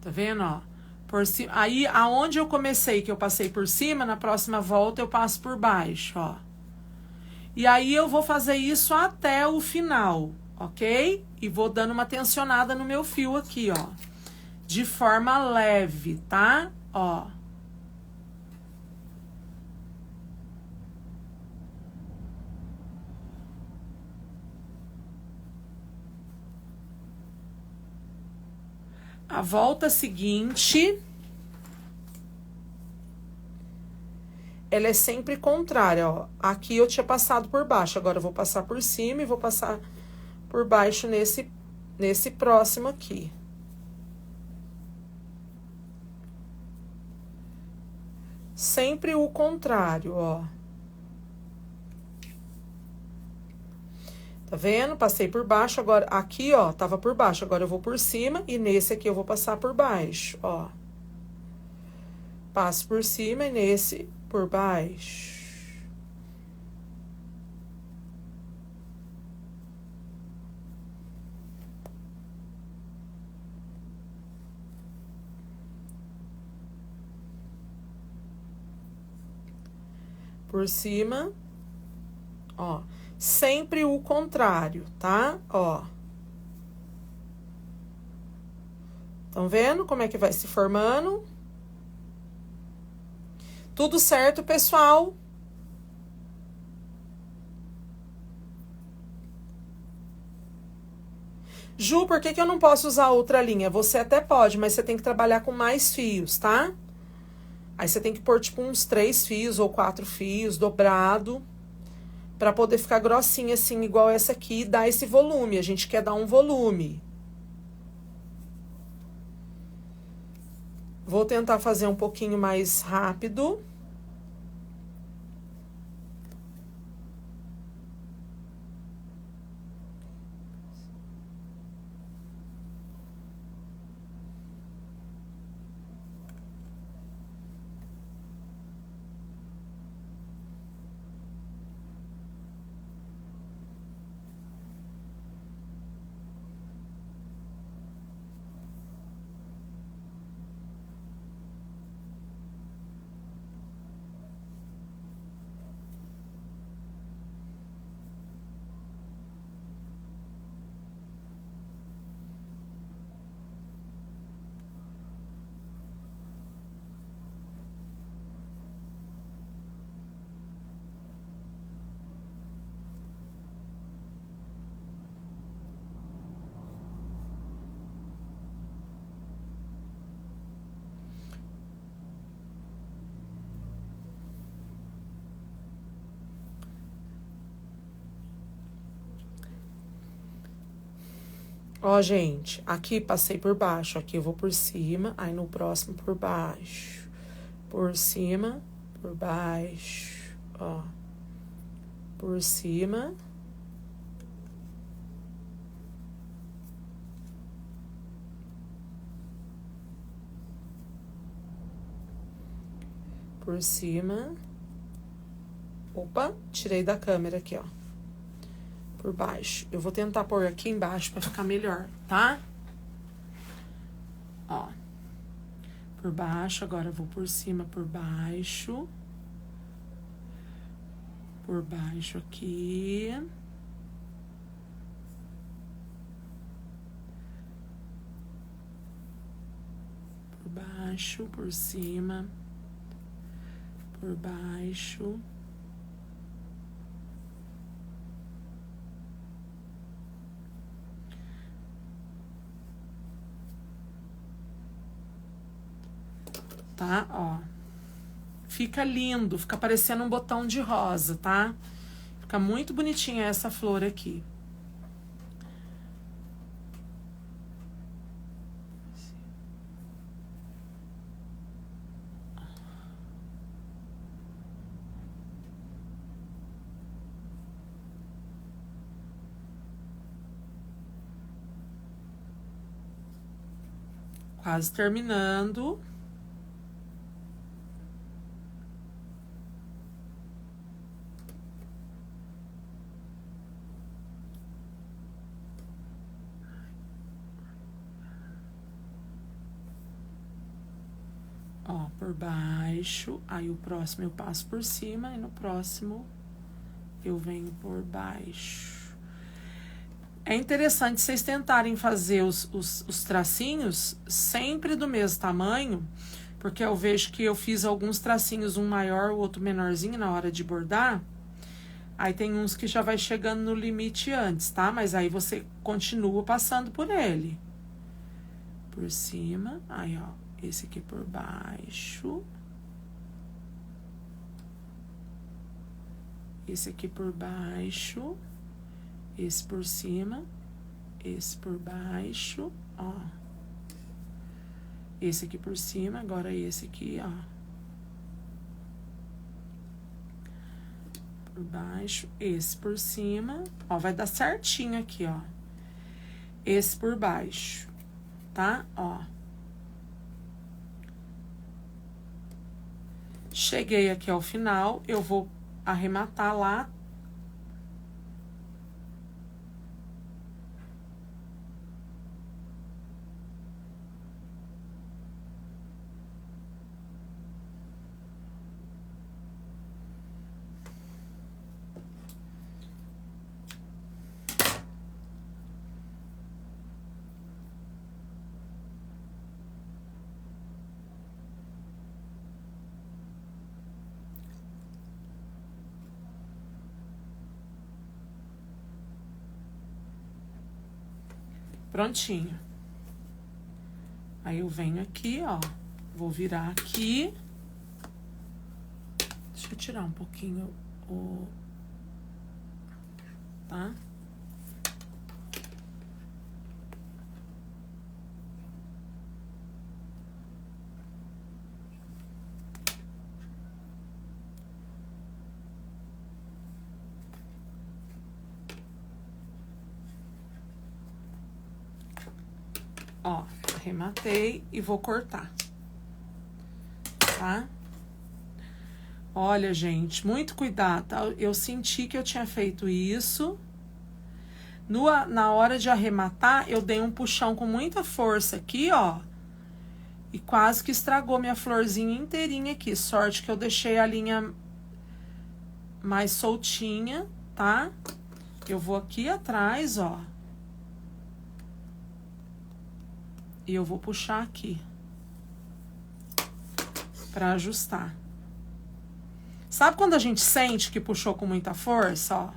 Tá vendo, ó? Por cima, aí, aonde eu comecei, que eu passei por cima, na próxima volta eu passo por baixo, ó. E aí, eu vou fazer isso até o final, ok? E vou dando uma tensionada no meu fio aqui, ó. De forma leve, tá? Ó. A volta seguinte, ela é sempre contrária, ó. Aqui eu tinha passado por baixo, agora eu vou passar por cima e vou passar por baixo nesse próximo aqui. Sempre o contrário, ó. Tá vendo? Passei por baixo, agora aqui, ó, tava por baixo, agora eu vou por cima e nesse aqui eu vou passar por baixo, ó. Passo por cima e nesse por baixo. Por cima, ó. Sempre o contrário, tá? Ó. Estão vendo como é que vai se formando? Tudo certo, pessoal? Ju, por que eu não posso usar outra linha? Você até pode, mas você tem que trabalhar com mais fios, tá? Aí você tem que pôr, tipo, uns 3 fios ou 4 fios, dobrado. Pra poder ficar grossinha, assim, igual essa aqui, e dar esse volume. A gente quer dar um volume. Vou tentar fazer um pouquinho mais rápido. Ó, gente, aqui passei por baixo, aqui eu vou por cima, aí no próximo por baixo. Por cima, por baixo, ó. Por cima. Por cima. Opa, tirei da câmera aqui, ó. Por baixo. Eu vou tentar pôr aqui embaixo pra ficar melhor, tá? Ó. Por baixo, agora eu vou por cima, por baixo. Por baixo aqui. Por baixo, por cima. por baixo. Tá? Ó. Fica lindo, fica parecendo um botão de rosa, tá? Fica muito bonitinha essa flor aqui. Quase terminando. Ó, por baixo, aí o próximo eu passo por cima e no próximo eu venho por baixo. É interessante vocês tentarem fazer os tracinhos sempre do mesmo tamanho, porque eu vejo que eu fiz alguns tracinhos, um maior, o outro menorzinho na hora de bordar. Aí tem uns que já vai chegando no limite antes, tá? Mas aí você continua passando por ele. Por cima, aí ó, esse aqui por baixo. Esse aqui por baixo. Esse por cima, esse por baixo, ó. Esse aqui por cima, agora esse aqui, ó. Por baixo, esse por cima, ó, vai dar certinho aqui, ó. Esse por baixo, tá? Ó. Cheguei aqui ao final, eu vou arrematar lá. Prontinho. Aí eu venho aqui, ó, vou virar aqui. Deixa eu tirar um pouquinho o... Tá? Ó, arrematei e vou cortar, tá? Olha, gente, muito cuidado, tá? Eu senti que eu tinha feito isso. Na hora de arrematar, eu dei um puxão com muita força aqui, ó. E quase que estragou minha florzinha inteirinha aqui. Sorte que eu deixei a linha mais soltinha, tá? Eu vou aqui atrás, ó. E eu vou puxar aqui. Pra ajustar. Sabe quando a gente sente que puxou com muita força, ó?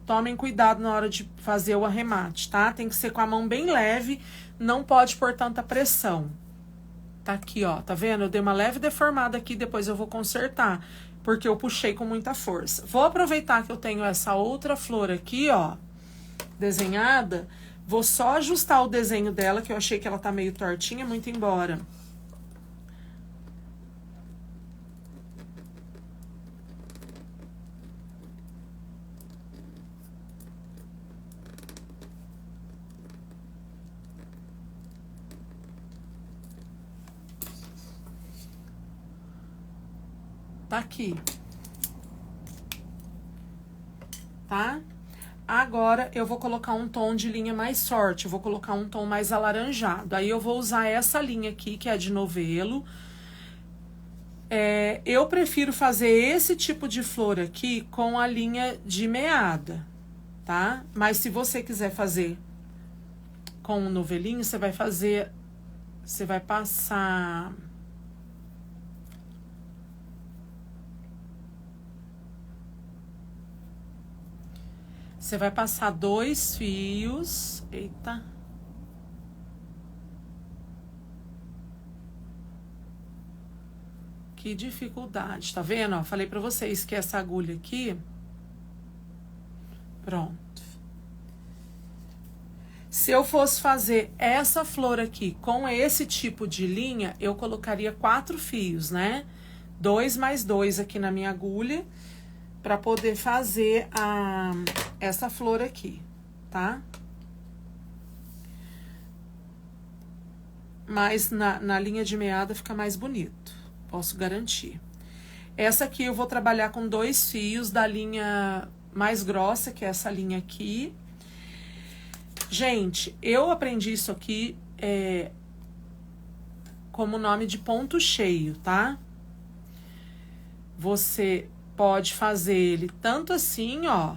Tomem cuidado na hora de fazer o arremate, tá? Tem que ser com a mão bem leve, não pode pôr tanta pressão. Tá aqui, ó, tá vendo? Eu dei uma leve deformada aqui, depois eu vou consertar, porque eu puxei com muita força. Vou aproveitar que eu tenho essa outra flor aqui, ó, desenhada. Vou só ajustar o desenho dela, que eu achei que ela tá meio tortinha, muito embora. Tá aqui. Tá? Agora, eu vou colocar um tom de linha mais forte, eu vou colocar um tom mais alaranjado. Aí, eu vou usar essa linha aqui, que é de novelo. Eu prefiro fazer esse tipo de flor aqui com a linha de meada, tá? Mas, se você quiser fazer com um novelinho, você vai fazer... Você vai passar... Você vai passar 2 fios. Eita. Que dificuldade, tá vendo? Ó, falei pra vocês que essa agulha aqui... Pronto. Se eu fosse fazer essa flor aqui com esse tipo de linha, eu colocaria 4 fios, né? 2 mais 2 aqui na minha agulha, pra poder fazer essa flor aqui, tá? Mas na linha de meada fica mais bonito, posso garantir. Essa aqui eu vou trabalhar com 2 fios da linha mais grossa, que é essa linha aqui. Gente, eu aprendi isso aqui como nome de ponto cheio, tá? Você pode fazer ele tanto assim, ó,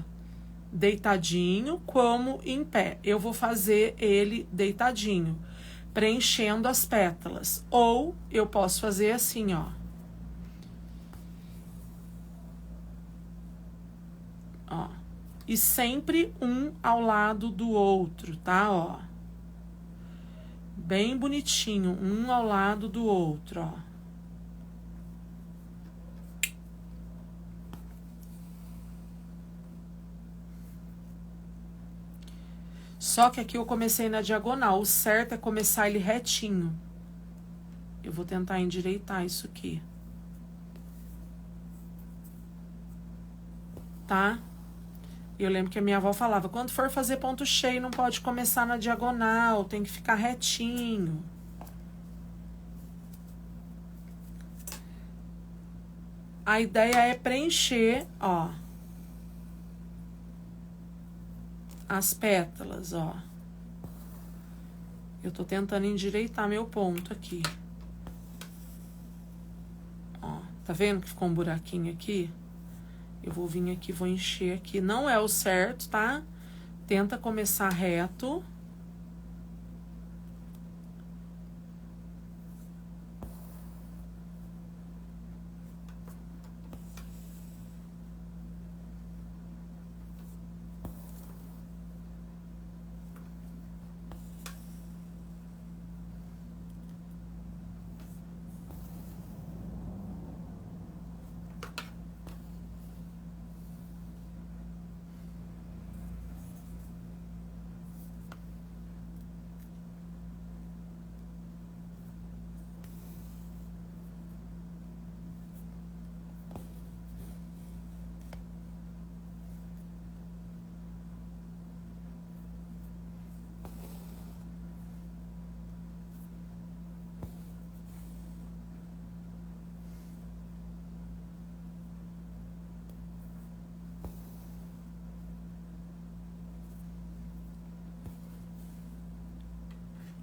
deitadinho, como em pé. Eu vou fazer ele deitadinho, preenchendo as pétalas. Ou eu posso fazer assim, ó. Ó. E sempre um ao lado do outro, tá? Ó. Bem bonitinho, um ao lado do outro, ó. Só que aqui eu comecei na diagonal. O certo é começar ele retinho. Eu vou tentar endireitar isso aqui. Tá? Eu lembro que a minha avó falava, quando for fazer ponto cheio, não pode começar na diagonal, tem que ficar retinho. A ideia é preencher, ó, as pétalas, ó. Eu tô tentando endireitar meu ponto aqui. Ó, tá vendo que ficou um buraquinho aqui? Eu vou vir aqui, vou encher aqui. Não é o certo, tá? Tenta começar reto.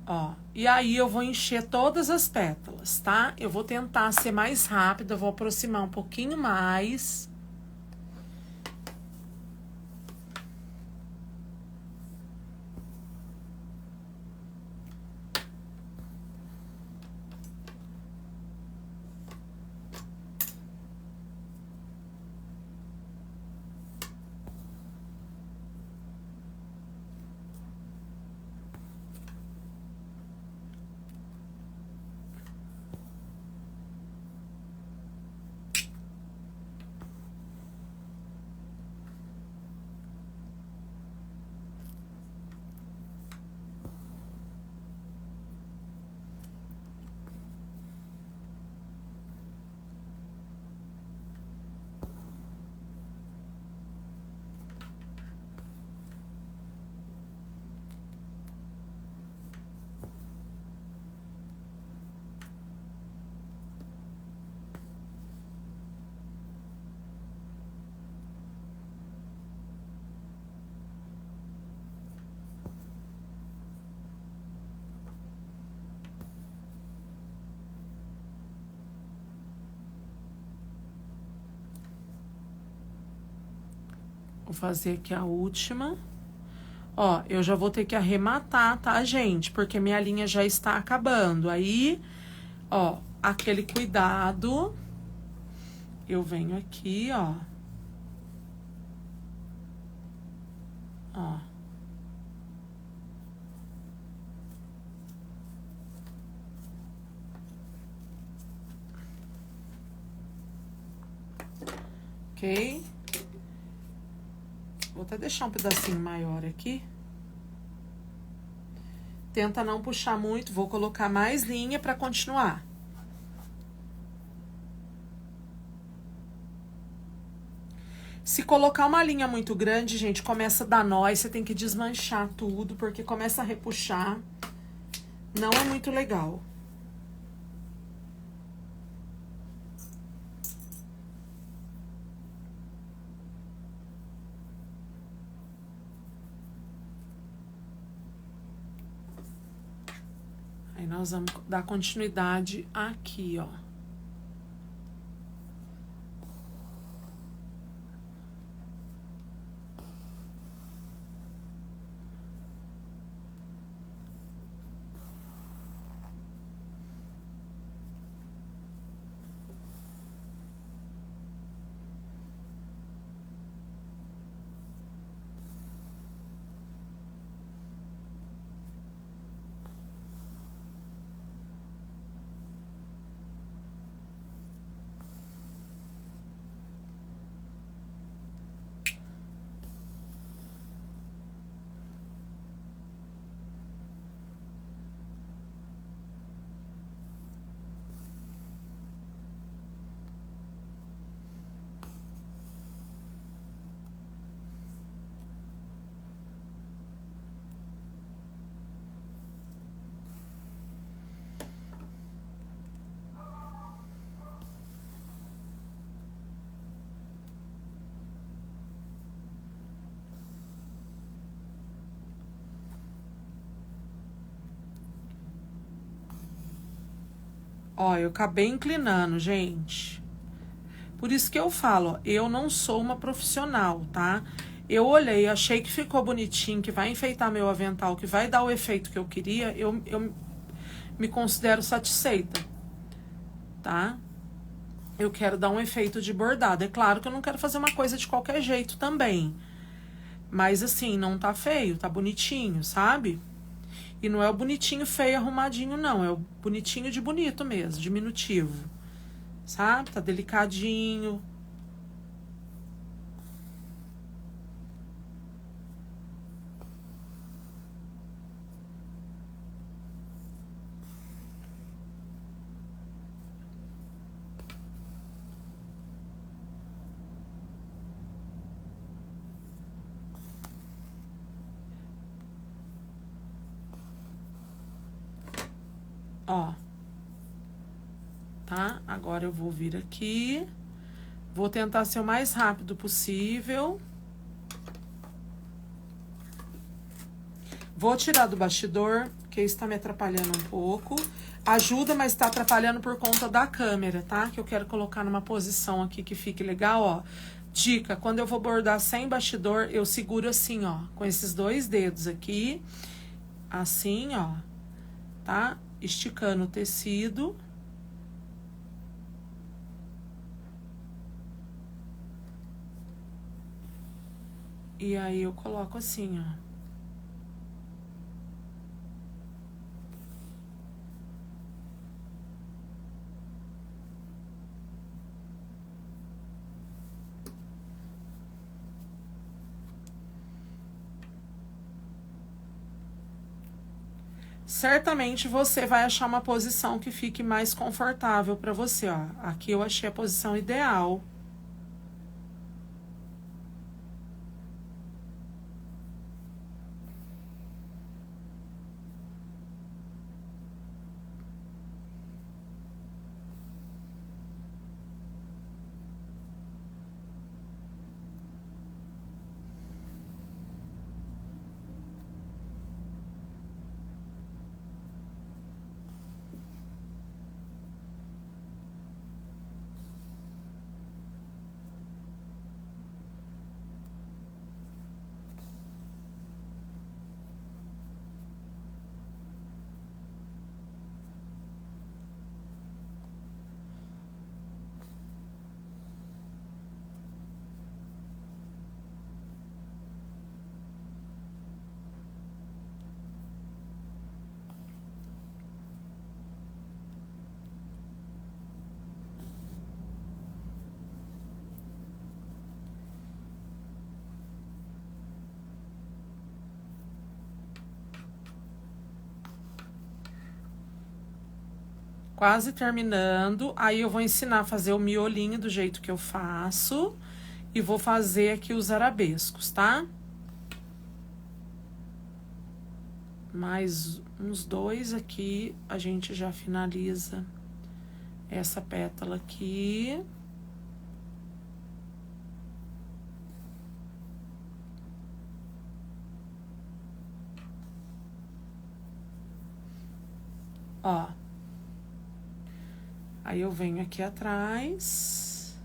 Ó, e aí eu vou encher todas as pétalas, tá? Eu vou tentar ser mais rápida, eu vou aproximar um pouquinho mais. Vou fazer aqui a última. Ó, eu já vou ter que arrematar, tá, gente? Porque minha linha já está acabando. Aí, ó, aquele cuidado. Eu venho aqui, ó. Ó. Ok? Vou até deixar um pedacinho maior aqui. Tenta não puxar muito, vou colocar mais linha para continuar. Se colocar uma linha muito grande, gente, começa a dar nó, e você tem que desmanchar tudo, porque começa a repuxar. Não é muito legal. Aí nós vamos dar continuidade aqui, ó. Ó, eu acabei inclinando, gente. Por isso que eu falo, ó, eu não sou uma profissional, tá? Eu olhei, achei que ficou bonitinho, que vai enfeitar meu avental, que vai dar o efeito que eu queria, eu me considero satisfeita, tá? Eu quero dar um efeito de bordado. É claro que eu não quero fazer uma coisa de qualquer jeito também. Mas assim, não tá feio, tá bonitinho, sabe? E não é o bonitinho feio arrumadinho, não. É o bonitinho de bonito mesmo, diminutivo. Sabe? Tá delicadinho. Ó. Tá? Agora eu vou vir aqui. Vou tentar ser o mais rápido possível. Vou tirar do bastidor, porque isso tá me atrapalhando um pouco. Ajuda, mas tá atrapalhando por conta da câmera, tá? Que eu quero colocar numa posição aqui que fique legal, ó. Dica, quando eu vou bordar sem bastidor, eu seguro assim, ó. Com esses dois dedos aqui. Assim, ó. Tá? Esticando o tecido. E aí eu coloco assim, ó. Certamente você vai achar uma posição que fique mais confortável para você, ó. Aqui eu achei a posição ideal. Quase terminando. Aí eu vou ensinar a fazer o miolinho do jeito que eu faço. E vou fazer aqui os arabescos, tá? Mais uns 2 aqui, a gente já finaliza essa pétala aqui. Ó. Aí eu venho aqui atrás.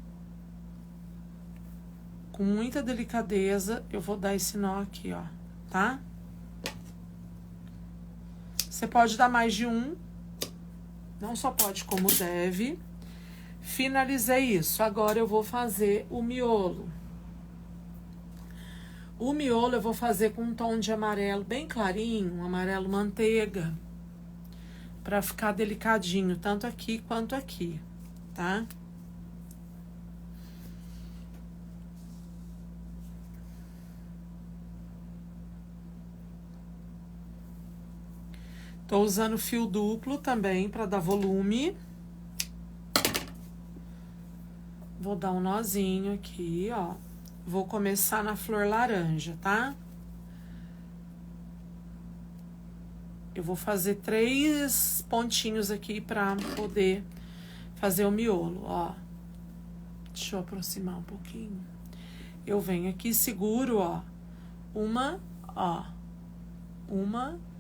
Com muita delicadeza, eu vou dar esse nó aqui, ó, tá? Você pode dar mais de um. Não só pode, como deve. Finalizei isso. Agora eu vou fazer o miolo. O miolo eu vou fazer com um tom de amarelo bem clarinho, um amarelo manteiga. Pra ficar delicadinho, tanto aqui quanto aqui, tá? Tô usando fio duplo também pra dar volume. Vou dar um nozinho aqui, ó. Vou começar na flor laranja, tá? Eu vou fazer 3 pontinhos aqui pra poder fazer o miolo, ó. Deixa eu aproximar um pouquinho. Eu venho aqui, seguro, ó. Uma,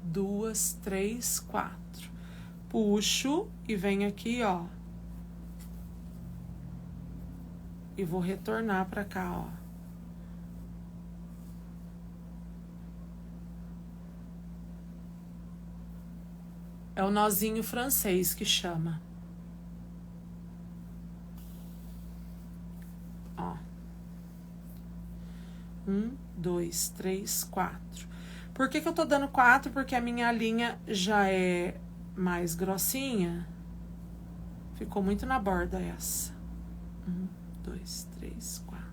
2, 3, 4. Puxo e venho aqui, ó. E vou retornar pra cá, ó. É o nozinho francês que chama. Ó. 1, 2, 3, 4. Por que que eu tô dando 4? Porque a minha linha já é mais grossinha. Ficou muito na borda essa. 1, 2, 3, 4.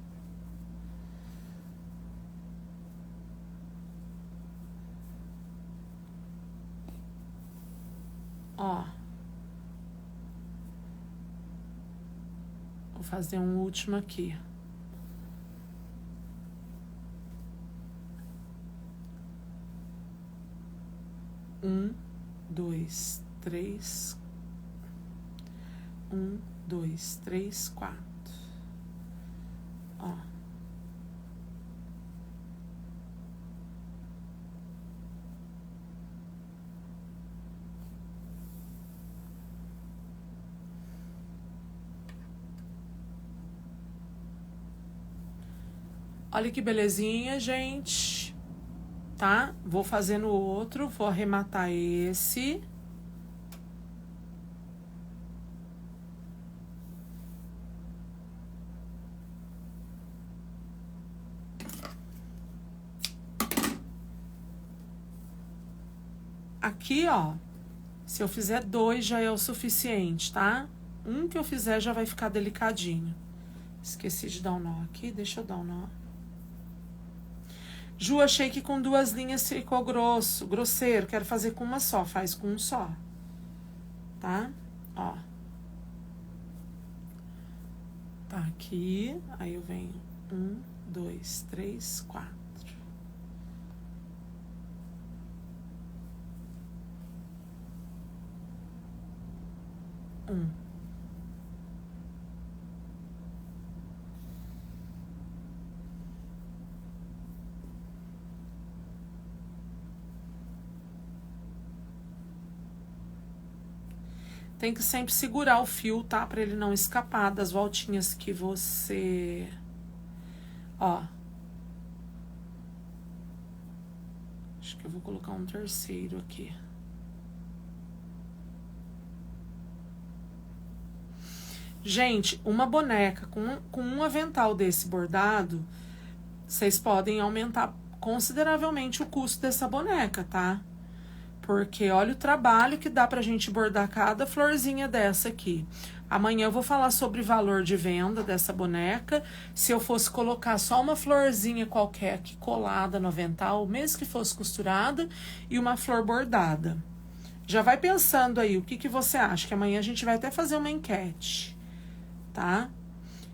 Ó. Vou fazer um último aqui. Um, 2, 3. 1, 2, 3, 4. Ó. Olha que belezinha, gente. Tá? Vou fazer no outro, vou arrematar esse. Aqui, ó, se eu fizer 2 já é o suficiente, tá? Um que eu fizer já vai ficar delicadinho. Esqueci de dar um nó aqui, deixa eu dar um nó. Ju, achei que com 2 linhas ficou grosseiro. Quero fazer com uma só, faz com um só. Tá? Ó. Tá aqui, aí eu venho 1, 2, 3, 4. Tem que sempre segurar o fio, tá? Pra ele não escapar das voltinhas que você... Ó. Acho que eu vou colocar um terceiro aqui. Gente, uma boneca com um avental desse bordado, vocês podem aumentar consideravelmente o custo dessa boneca, tá? Porque olha o trabalho que dá pra gente bordar cada florzinha dessa aqui. Amanhã eu vou falar sobre valor de venda dessa boneca. Se eu fosse colocar só uma florzinha qualquer aqui colada no avental, mesmo que fosse costurada, e uma flor bordada. Já vai pensando aí, o que que você acha? Que amanhã a gente vai até fazer uma enquete, tá?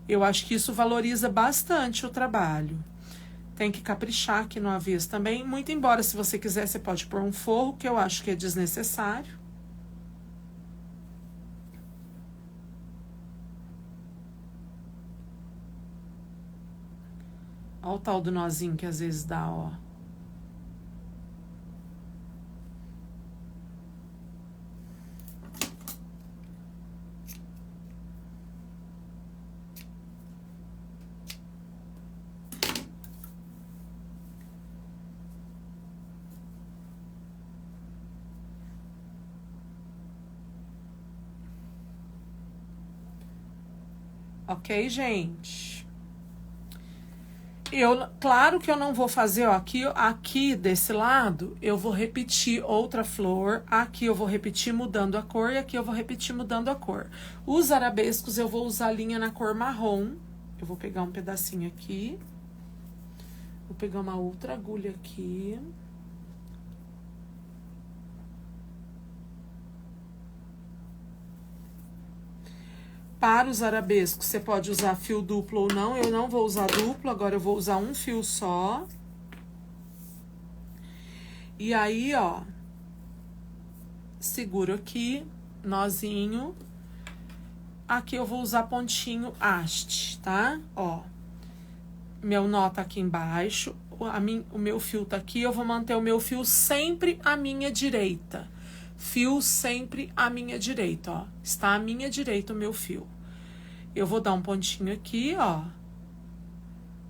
Eu acho que isso valoriza bastante o trabalho. Tem que caprichar aqui no avesso também. Muito embora, se você quiser, você pode pôr um forro, que eu acho que é desnecessário. Olha o tal do nozinho que às vezes dá, ó. Ok, gente? Claro que eu não vou fazer, ó, aqui desse lado, eu vou repetir outra flor, aqui eu vou repetir mudando a cor, e aqui eu vou repetir mudando a cor. Os arabescos eu vou usar linha na cor marrom, eu vou pegar um pedacinho aqui, vou pegar uma outra agulha aqui. Para os arabescos, você pode usar fio duplo ou não. Eu não vou usar duplo, agora eu vou usar um fio só. E aí, ó, seguro aqui, nozinho. Aqui eu vou usar pontinho haste, tá? Ó, meu nó tá aqui embaixo, o meu fio tá aqui, eu vou manter o meu fio sempre à minha direita. Fio sempre à minha direita, ó. Está à minha direita o meu fio. Eu vou dar um pontinho aqui, ó.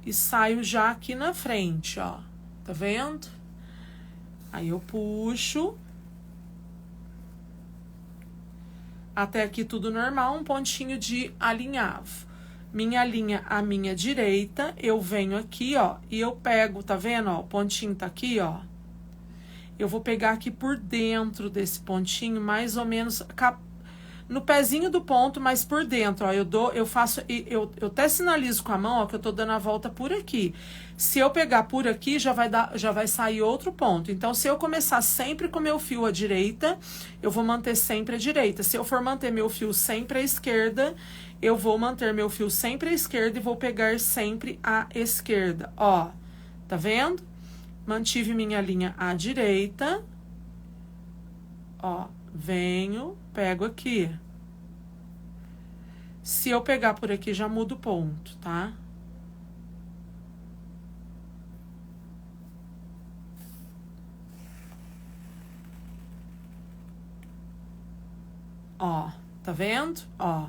E saio já aqui na frente, ó. Tá vendo? Aí eu puxo. Até aqui tudo normal, um pontinho de alinhavo. Minha linha à minha direita, eu venho aqui, ó. E eu pego, tá vendo, ó? O pontinho tá aqui, ó. Eu vou pegar aqui por dentro desse pontinho, mais ou menos no pezinho do ponto, mas por dentro, ó. Eu até sinalizo com a mão, ó, que eu tô dando a volta por aqui. Se eu pegar por aqui, já vai sair outro ponto. Então, se eu começar sempre com meu fio à direita, eu vou manter sempre à direita. Se eu for manter meu fio sempre à esquerda, eu vou manter meu fio sempre à esquerda e vou pegar sempre à esquerda, ó. Tá vendo? Mantive minha linha à direita, ó, venho, pego aqui. Se eu pegar por aqui, já muda o ponto, tá? Ó, tá vendo? Ó,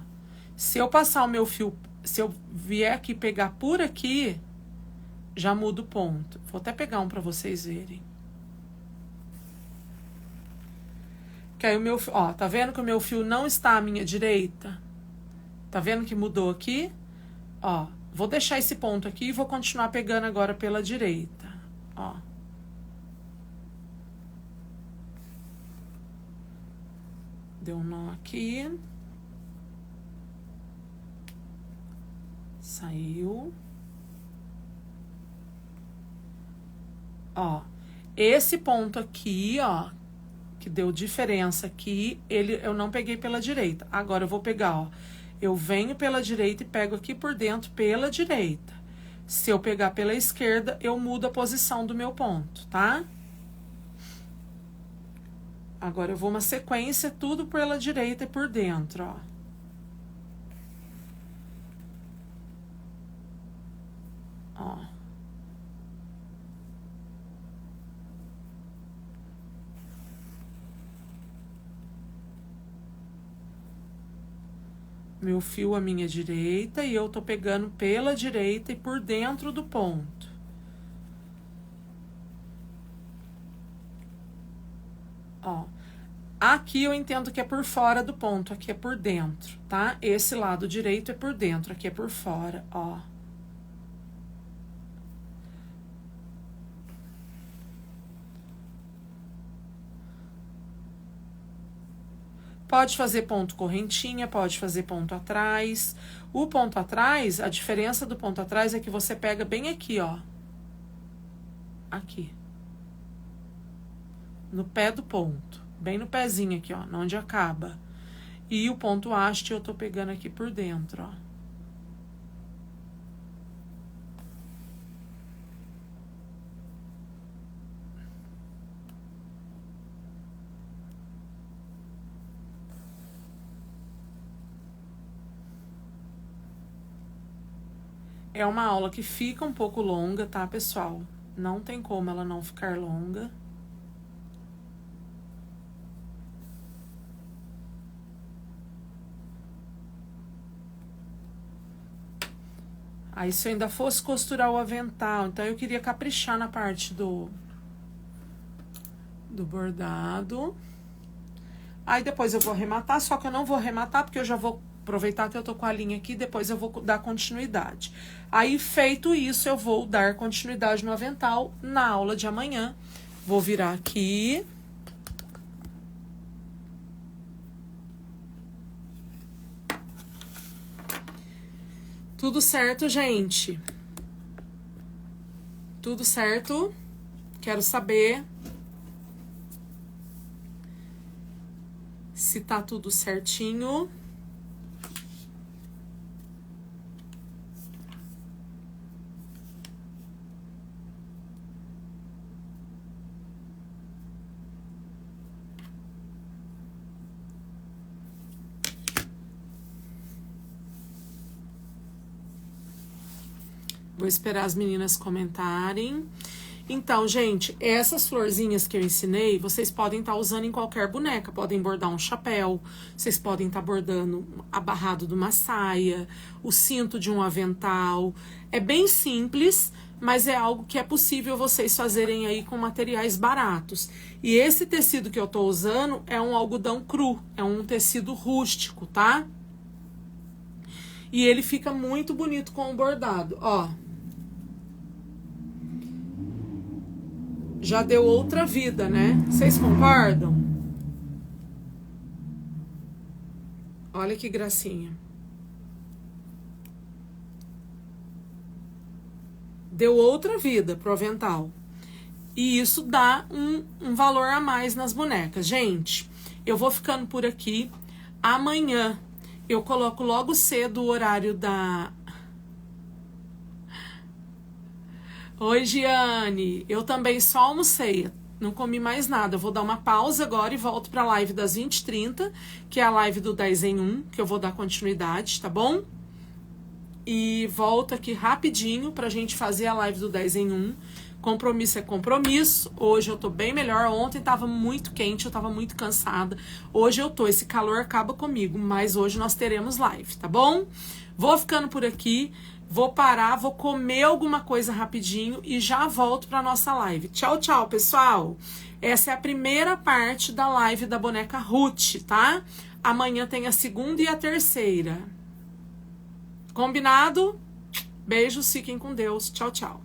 se eu passar o meu fio, se eu vier aqui pegar por aqui, já muda o ponto. Vou até pegar um pra vocês verem. Que aí o meu fio, ó, tá vendo que o meu fio não está à minha direita? Tá vendo que mudou aqui? Ó, vou deixar esse ponto aqui e vou continuar pegando agora pela direita, ó. Deu um nó aqui. Saiu. Ó, esse ponto aqui, ó, que deu diferença aqui, eu não peguei pela direita. Agora eu vou pegar, ó, eu venho pela direita e pego aqui por dentro pela direita. Se eu pegar pela esquerda, eu mudo a posição do meu ponto, tá? Agora eu vou uma sequência, tudo pela direita e por dentro, ó. Ó. Meu fio à minha direita e eu tô pegando pela direita e por dentro do ponto. Ó, aqui eu entendo que é por fora do ponto, aqui é por dentro, tá? Esse lado direito é por dentro, aqui é por fora, ó. Pode fazer ponto correntinha, pode fazer ponto atrás. O ponto atrás, a diferença do ponto atrás é que você pega bem aqui, ó. Aqui. No pé do ponto. bem no pezinho aqui, ó, onde acaba. E o ponto haste eu tô pegando aqui por dentro, ó. É uma aula que fica um pouco longa, tá, pessoal? Não tem como ela não ficar longa. Aí se eu ainda fosse costurar o avental, então eu queria caprichar na parte do bordado. Aí depois eu vou arrematar, só que eu não vou arrematar porque eu já vou aproveitar que eu tô com a linha aqui, depois eu vou dar continuidade. Aí, feito isso, eu vou dar continuidade no avental na aula de amanhã. Vou virar aqui. Tudo certo, gente? Tudo certo? Quero saber se tá tudo certinho. Vou esperar as meninas comentarem. Então, gente, essas florzinhas que eu ensinei, vocês podem estar usando em qualquer boneca. Podem bordar um chapéu, vocês podem estar bordando a barrado de uma saia, o cinto de um avental. É bem simples, mas é algo que é possível vocês fazerem aí com materiais baratos. E esse tecido que eu tô usando é um algodão cru, é um tecido rústico, tá? E ele fica muito bonito com o bordado, ó. Já deu outra vida, né? Vocês concordam? Olha que gracinha. Deu outra vida pro avental. E isso dá um valor a mais nas bonecas. Gente, eu vou ficando por aqui. Amanhã eu coloco logo cedo o horário da... Oi, Giane. Eu também só almocei. Não comi mais nada. Eu vou dar uma pausa agora e volto pra live das 20h30, que é a live do 10 em 1, que eu vou dar continuidade, tá bom? E volto aqui rapidinho pra gente fazer a live do 10 em 1. Compromisso é compromisso. Hoje eu tô bem melhor. Ontem tava muito quente, eu tava muito cansada. Hoje eu tô, esse calor acaba comigo, mas hoje nós teremos live, tá bom? Vou ficando por aqui. Vou parar, vou comer alguma coisa rapidinho e já volto pra nossa live. Tchau, tchau, pessoal. Essa é a primeira parte da live da boneca Ruth, tá? Amanhã tem a segunda e a terceira. Combinado? Beijos, fiquem com Deus. Tchau, tchau.